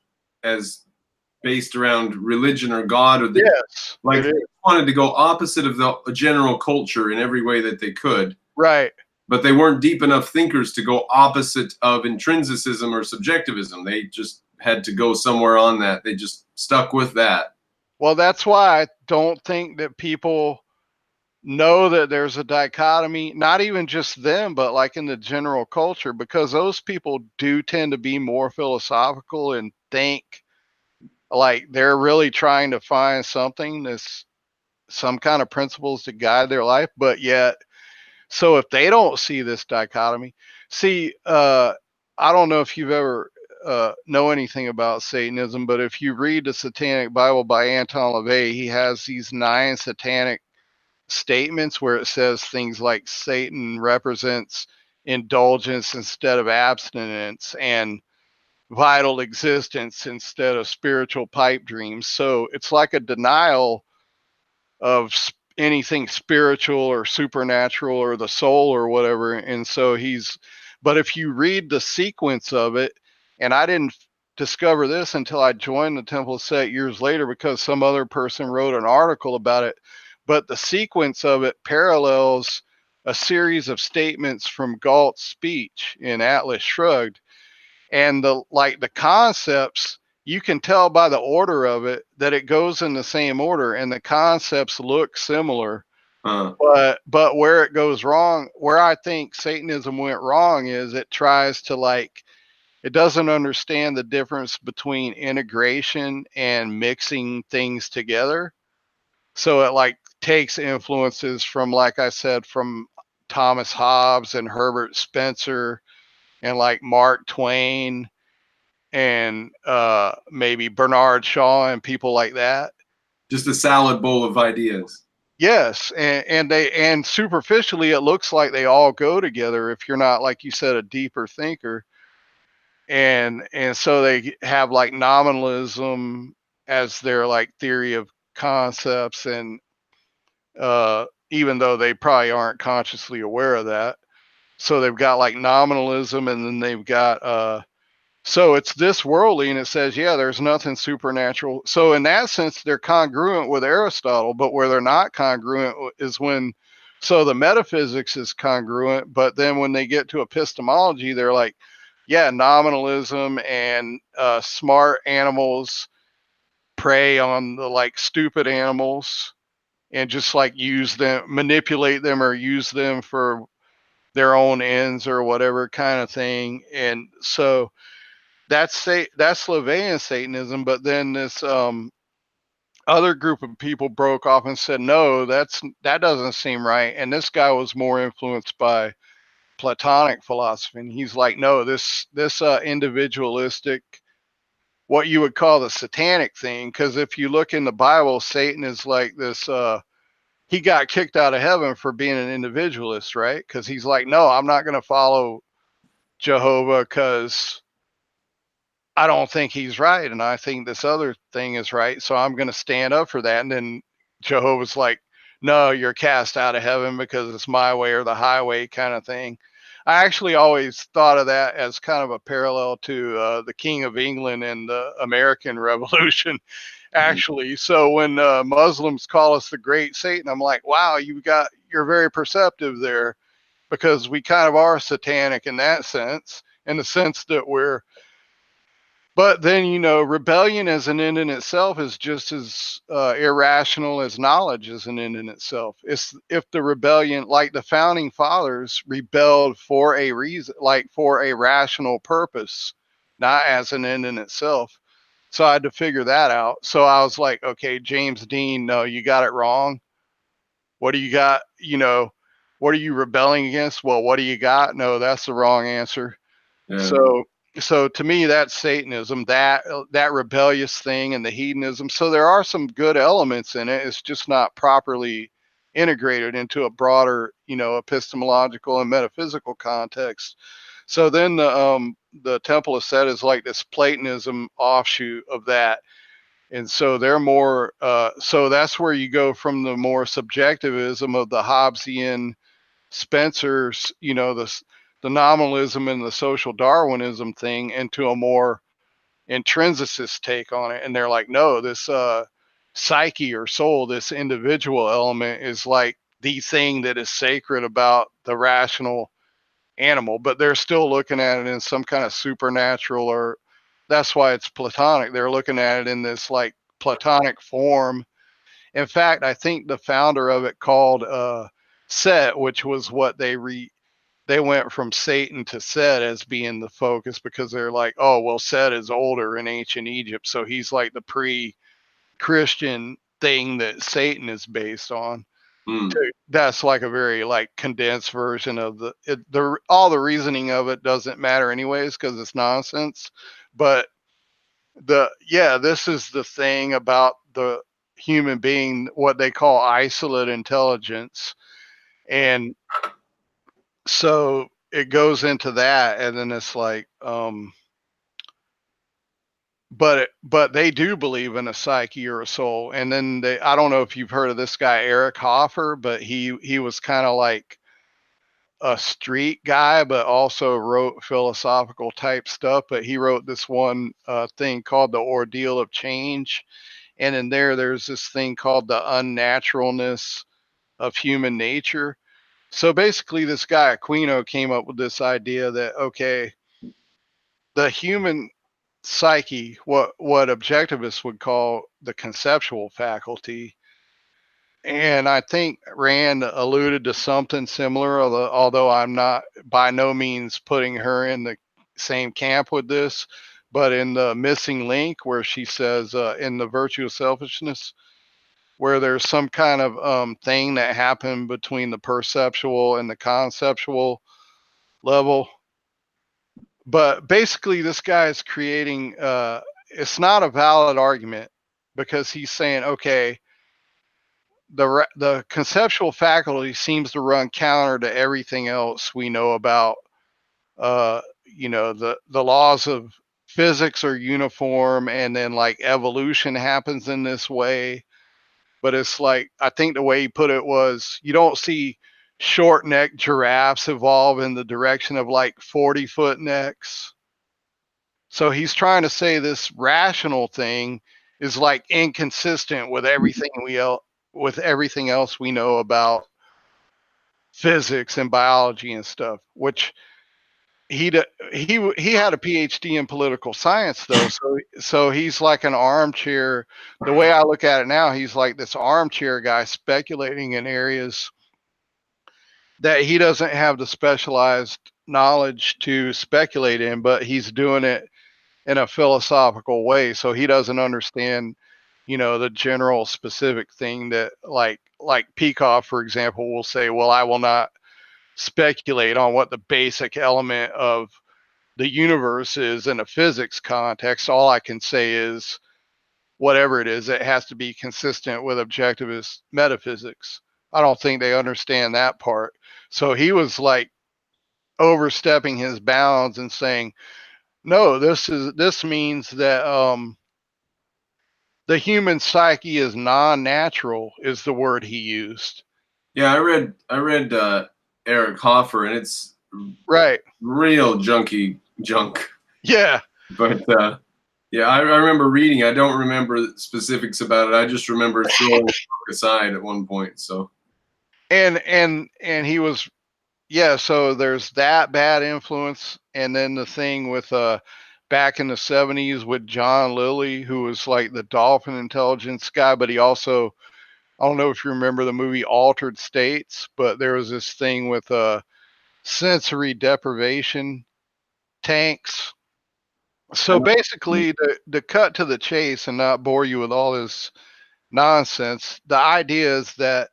based around religion or God, or yes, like it they is. wanted to go opposite of the general culture in every way that they could. Right. But they weren't deep enough thinkers to go opposite of intrinsicism or subjectivism. They just had to go somewhere on that. They just stuck with that. Well, that's why I don't think that people know that there's a dichotomy, not even just them, but like in the general culture, because those people do tend to be more philosophical and think like they're really trying to find something that's some kind of principles to guide their life. But yet, so if they don't see this dichotomy, see, I don't know if you've ever know anything about Satanism, but if you read the Satanic Bible by Anton LaVey, he has these 9 satanic statements where it says things like Satan represents indulgence instead of abstinence, and vital existence instead of spiritual pipe dreams. So it's like a denial of anything spiritual or supernatural or the soul or whatever. And so but if you read the sequence of it, and I didn't discover this until I joined the Temple of Set years later because some other person wrote an article about it, but the sequence of it parallels a series of statements from Galt's speech in Atlas Shrugged. And the concepts, you can tell by the order of it that it goes in the same order, and the concepts look similar. But where it goes wrong, where I think Satanism went wrong, is it tries to it doesn't understand the difference between integration and mixing things together. So it takes influences from, like I said, from Thomas Hobbes and Herbert Spencer and like Mark Twain and maybe Bernard Shaw and people like that. Just a salad bowl of ideas. Yes, and superficially it looks like they all go together if you're not, like you said, a deeper thinker. And so they have like nominalism as their like theory of concepts, and even though they probably aren't consciously aware of that. So they've got like nominalism, and then they've got so it's this worldly, and it says, yeah, there's nothing supernatural. So in that sense, they're congruent with Aristotle, but where they're not congruent is so the metaphysics is congruent, but then when they get to epistemology, they're like, yeah, nominalism and smart animals prey on the like stupid animals and just like use them, manipulate them, or use them for their own ends or whatever kind of thing. And so that's LaVeyan Satanism. But then this other group of people broke off and said, no, that doesn't seem right. And this guy was more influenced by Platonic philosophy, and he's like, no, this individualistic, what you would call the satanic thing, because if you look in the Bible, Satan is like this. He got kicked out of heaven for being an individualist, right? Because he's like, no, I'm not going to follow Jehovah because I don't think he's right, and I think this other thing is right, so I'm going to stand up for that. And then Jehovah's like, no, you're cast out of heaven because it's my way or the highway kind of thing. I actually always thought of that as kind of a parallel to the King of England and the American Revolution, actually. So when Muslims call us the Great Satan, I'm like, wow, you're very perceptive there, because we kind of are satanic in that sense, in the sense that but then, rebellion as an end in itself is just as irrational as knowledge as an end in itself. It's if the rebellion, like the founding fathers, rebelled for a reason, like for a rational purpose, not as an end in itself. So I had to figure that out. So I was like, okay, James Dean, no, you got it wrong. What do you got? What are you rebelling against? Well, what do you got? No, that's the wrong answer. Yeah. So to me, that's Satanism, that rebellious thing, and the hedonism. So there are some good elements in it. It's just not properly integrated into a broader, epistemological and metaphysical context. So then the Temple of Set is like this Platonism offshoot of that. And so they're more, so that's where you go from the more subjectivism of the Hobbesian Spencer's, the nominalism and the social Darwinism thing into a more intrinsicist take on it. And they're like, no, this psyche or soul, this individual element is like the thing that is sacred about the rational animal, but they're still looking at it in some kind of supernatural, or that's why it's Platonic. They're looking at it in this like Platonic form. In fact, I think the founder of it called Set, which was what they went from Satan to Set as being the focus, because they're like, oh, well, Set is older in ancient Egypt, so he's like the pre-Christian thing that Satan is based on. Hmm. That's like a very like condensed version of the all the reasoning of it doesn't matter anyways because it's nonsense. But this is the thing about the human being, what they call isolate intelligence. And so it goes into that, and then it's like but they do believe in a psyche or a soul. And then I don't know if you've heard of this guy Eric Hoffer, but he was kind of like a street guy, but also wrote philosophical type stuff. But he wrote this one thing called The Ordeal of Change. And in there's this thing called the unnaturalness of human nature. So basically, this guy Aquino came up with this idea that, okay, the human psyche, what objectivists would call the conceptual faculty, and I think Rand alluded to something similar, although I'm not by no means putting her in the same camp with this, but in the missing link where she says in the virtue of selfishness, where there's some kind of thing that happened between the perceptual and the conceptual level. But basically, this guy is creating, it's not a valid argument because he's saying, okay, the conceptual faculty seems to run counter to everything else we know about. The laws of physics are uniform, and then like evolution happens in this way. But it's like, I think the way he put it was, you don't see short necked giraffes evolve in the direction of like 40-foot necks. So he's trying to say this rational thing is like inconsistent with everything else we know about physics and biology and stuff. Which he had a PhD in political science though, so he's like an armchair. The way I look at it now, he's like this armchair guy speculating in areas that he doesn't have the specialized knowledge to speculate in, but he's doing it in a philosophical way. So he doesn't understand, the general specific thing that like Peikoff, for example, will say, well, I will not speculate on what the basic element of the universe is in a physics context. All I can say is whatever it is, it has to be consistent with objectivist metaphysics. I don't think they understand that part. So he was like overstepping his bounds and saying, no, this means that the human psyche is non-natural, is the word he used. Yeah, I read Eric Hoffer, and it's right, real junky junk. Yeah, but yeah, I remember reading. I don't remember specifics about it. I just remember throwing it aside at one point. So, and he was, yeah. So there's that bad influence, and then the thing with back in the 70s with John Lilly, who was like the dolphin intelligence guy, but he also, I don't know if you remember the movie Altered States, but there was this thing with sensory deprivation tanks. So basically, to cut to the chase and not bore you with all this nonsense, the idea is that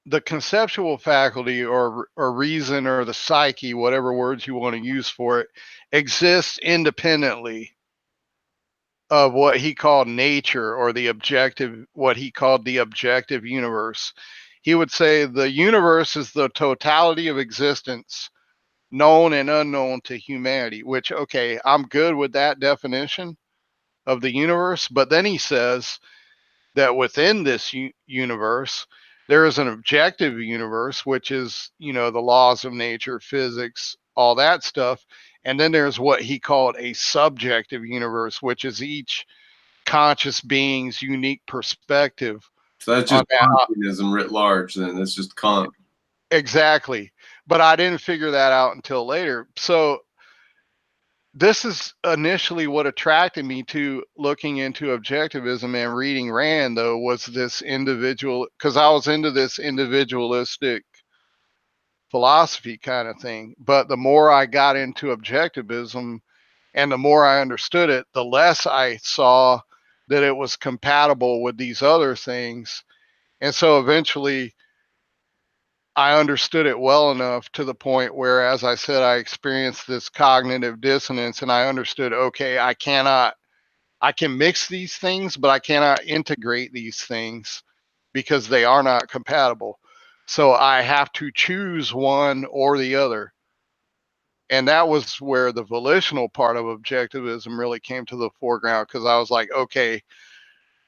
the conceptual faculty or reason or the psyche, whatever words you want to use for it, exists independently of what he called nature, or the objective, what he called the objective universe. He would say the universe is the totality of existence, known and unknown to humanity, which, okay, I'm good with that definition. of the universe. But then he says that within this universe, there is an objective universe, which is, you know, the laws of nature, physics, all that stuff. And then there's what he called a subjective universe, which is each conscious being's unique perspective So that's on just that. Kantianism writ large. Then that's just Kant. Exactly. But I didn't figure that out until later. So this is initially what attracted me to looking into objectivism and reading Rand, though, was this individual, because I was into this individualistic philosophy kind of thing. But the more I got into objectivism and the more I understood it, the less I saw that it was compatible with these other things. And so eventually I understood it well enough to the point where, as I said, I experienced this cognitive dissonance and I understood, okay, I can mix these things, but I cannot integrate these things because they are not compatible. So I have to choose one or the other. And that was where the volitional part of objectivism really came to the foreground, because I was like, okay,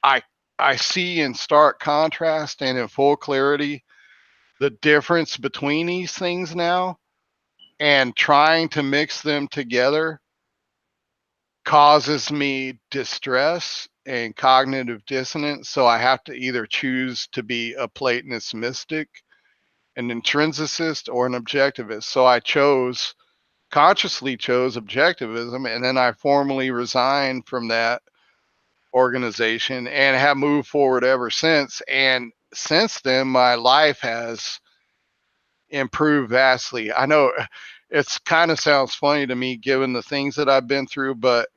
I I see in stark contrast and in full clarity the difference between these things now, and trying to mix them together causes me distress and cognitive dissonance. So I have to either choose to be a Platonist mystic, an intrinsicist, or an objectivist. So I consciously chose objectivism, and then I formally resigned from that organization and have moved forward ever since. And since then, my life has improved vastly. I know it's kind of sounds funny to me given the things that I've been through, but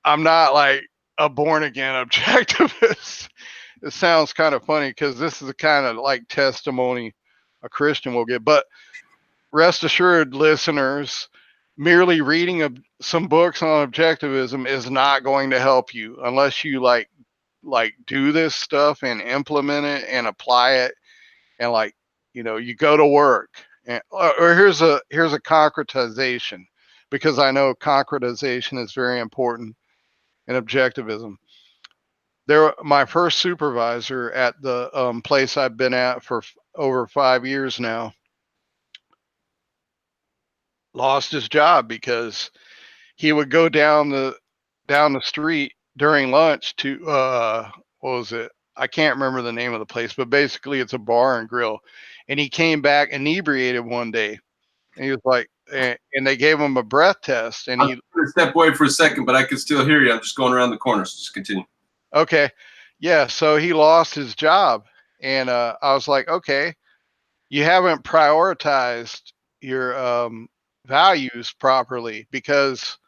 I'm not like a born again objectivist. It sounds kind of funny because this is the kind of like testimony a Christian will get. But rest assured, listeners, merely reading some books on objectivism is not going to help you unless you like do this stuff and implement it and apply it, and like, you know, you go to work. And, or here's a concretization, because I know concretization is very important in objectivism. My first supervisor at the place I've been at for over 5 years now lost his job because he would go down the street during lunch to what was it? I can't remember the name of the place, but basically it's a bar and grill. And he came back inebriated one day, and he was like, and they gave him a breath test, and I'm going to step away for a second, but I can still hear you. I'm just going around the corner, so just continue. okay, yeah. So he lost his job, and I was like, okay, you haven't prioritized your values properly, because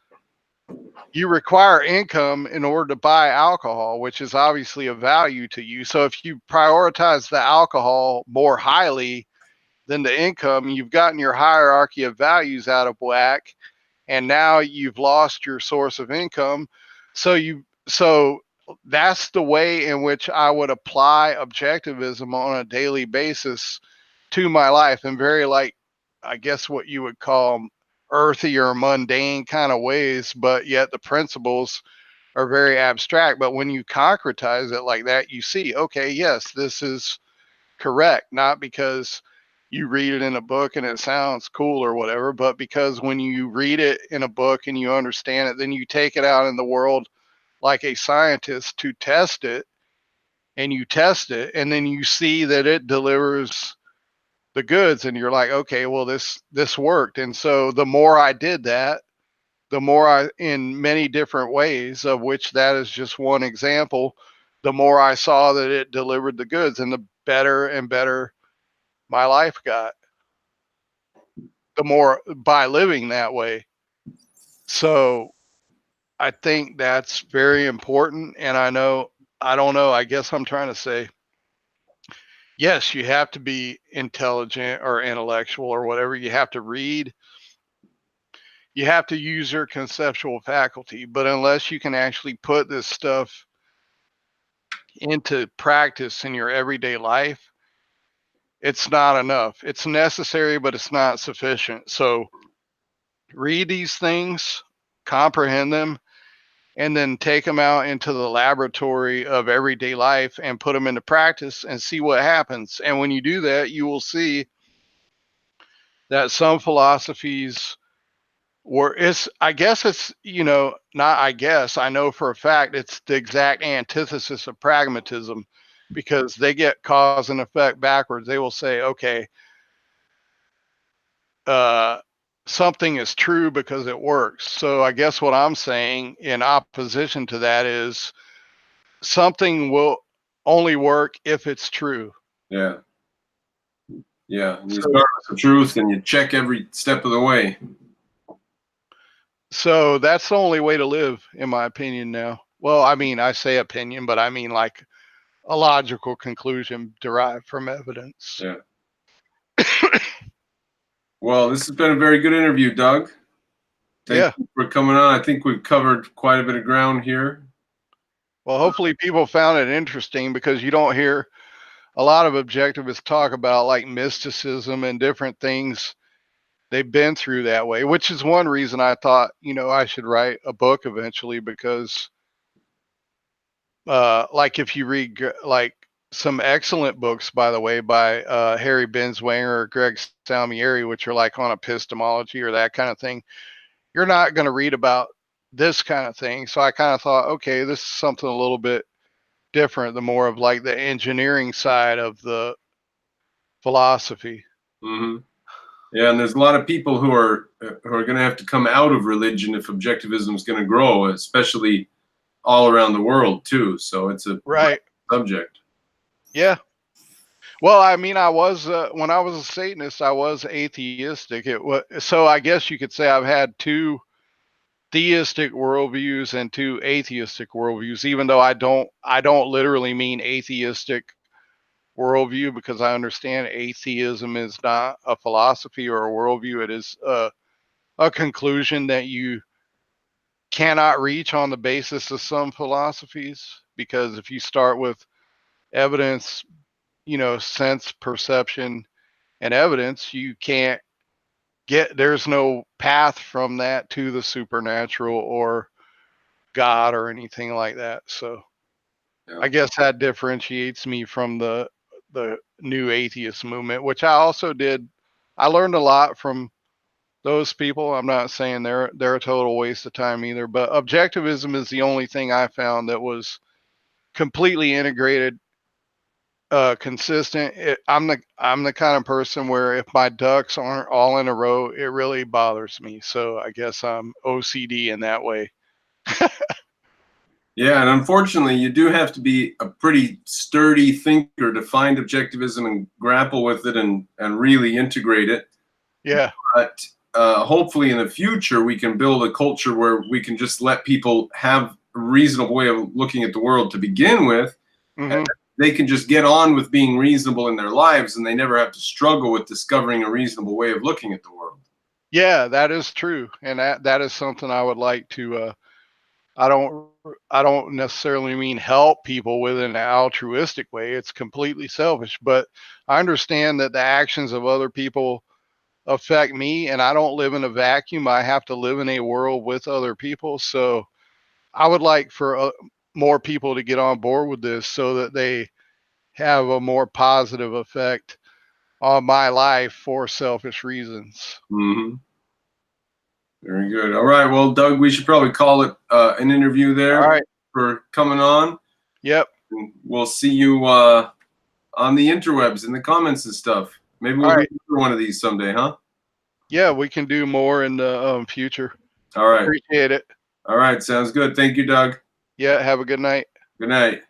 you require income in order to buy alcohol, which is obviously a value to you. So if you prioritize the alcohol more highly than the income, you've gotten your hierarchy of values out of whack, and now you've lost your source of income. So that's the way in which I would apply objectivism on a daily basis to my life, in very, like, I guess what you would call earthy or mundane kind of ways, but yet the principles are very abstract. But when you concretize it like that, you see, okay, yes, this is correct, not because you read it in a book and it sounds cool or whatever, but because when you read it in a book and you understand it, then you take it out in the world like a scientist to test it, and you test it, and then you see that it delivers the goods, and you're like, okay, well, this worked. And so the more I did that, the more I, in many different ways, of which that is just one example, the more I saw that it delivered the goods, and the better and better my life got, the more by living that way. So I think that's very important. And I don't know, I guess I'm trying to say, yes, you have to be intelligent or intellectual or whatever. You have to read. You have to use your conceptual faculty. But unless you can actually put this stuff into practice in your everyday life, it's not enough. It's necessary, but it's not sufficient. So read these things, comprehend them, and then take them out into the laboratory of everyday life and put them into practice and see what happens. And when you do that, you will see that some philosophies I guess it's, not I guess, I know for a fact it's the exact antithesis of pragmatism, because they get cause and effect backwards. They will say, okay, something is true because it works. So I guess what I'm saying in opposition to that is something will only work if it's true. Yeah. Yeah. And you So, start with the truth and you check every step of the way. so that's the only way to live, in my opinion now. Well, I mean, I say opinion, but I mean like a logical conclusion derived from evidence. Yeah. Well, this has been a very good interview, Doug. Thank you for coming on. I think we've covered quite a bit of ground here. Well, hopefully people found it interesting, because you don't hear a lot of objectivists talk about like mysticism and different things they've been through that way, which is one reason I thought, I should write a book eventually, because like if you read like some excellent books, by the way, by Harry Binswanger or Greg Salmieri, which are like on epistemology or that kind of thing, you're not going to read about this kind of thing. So I kind of thought, okay, this is something a little bit different, the more of like the engineering side of the philosophy. Mm-hmm. Yeah, and there's a lot of people who are going to have to come out of religion if objectivism is going to grow, especially all around the world too. So it's a right subject. Yeah. Well, I mean, I was when I was a Satanist, I was atheistic. So I guess you could say I've had two theistic worldviews and two atheistic worldviews, even though I don't literally mean atheistic worldview, because I understand atheism is not a philosophy or a worldview. It is a conclusion that you cannot reach on the basis of some philosophies, because if you start with evidence, sense, perception, and evidence, you can't there's no path from that to the supernatural or God or anything like that. So Yeah. I guess that differentiates me from the new atheist movement, which I also did. I learned a lot from those people. I'm not saying they're a total waste of time either, but objectivism is the only thing I found that was completely integrated, consistent. I'm the kind of person where if my ducks aren't all in a row, it really bothers me. So I guess I'm OCD in that way. Yeah, and unfortunately, you do have to be a pretty sturdy thinker to find objectivism and grapple with it and really integrate it. Yeah. But hopefully in the future, we can build a culture where we can just let people have a reasonable way of looking at the world to begin with. Mm-hmm. And they can just get on with being reasonable in their lives, and they never have to struggle with discovering a reasonable way of looking at the world. Yeah, that is true. And that is something I would like to, I don't necessarily mean help people with an altruistic way. It's completely selfish, but I understand that the actions of other people affect me, and I don't live in a vacuum. I have to live in a world with other people. So I would like for more people to get on board with this, so that they have a more positive effect on my life for selfish reasons. Mm-hmm. Very good. All right. Well, Doug, we should probably call it an interview there. All right. For coming on. Yep. And we'll see you on the interwebs in the comments and stuff. Maybe we'll do one of these someday, huh? Yeah, we can do more in the future. All right. Appreciate it. All right. Sounds good. Thank you, Doug. Yeah. Have a good night. Good night.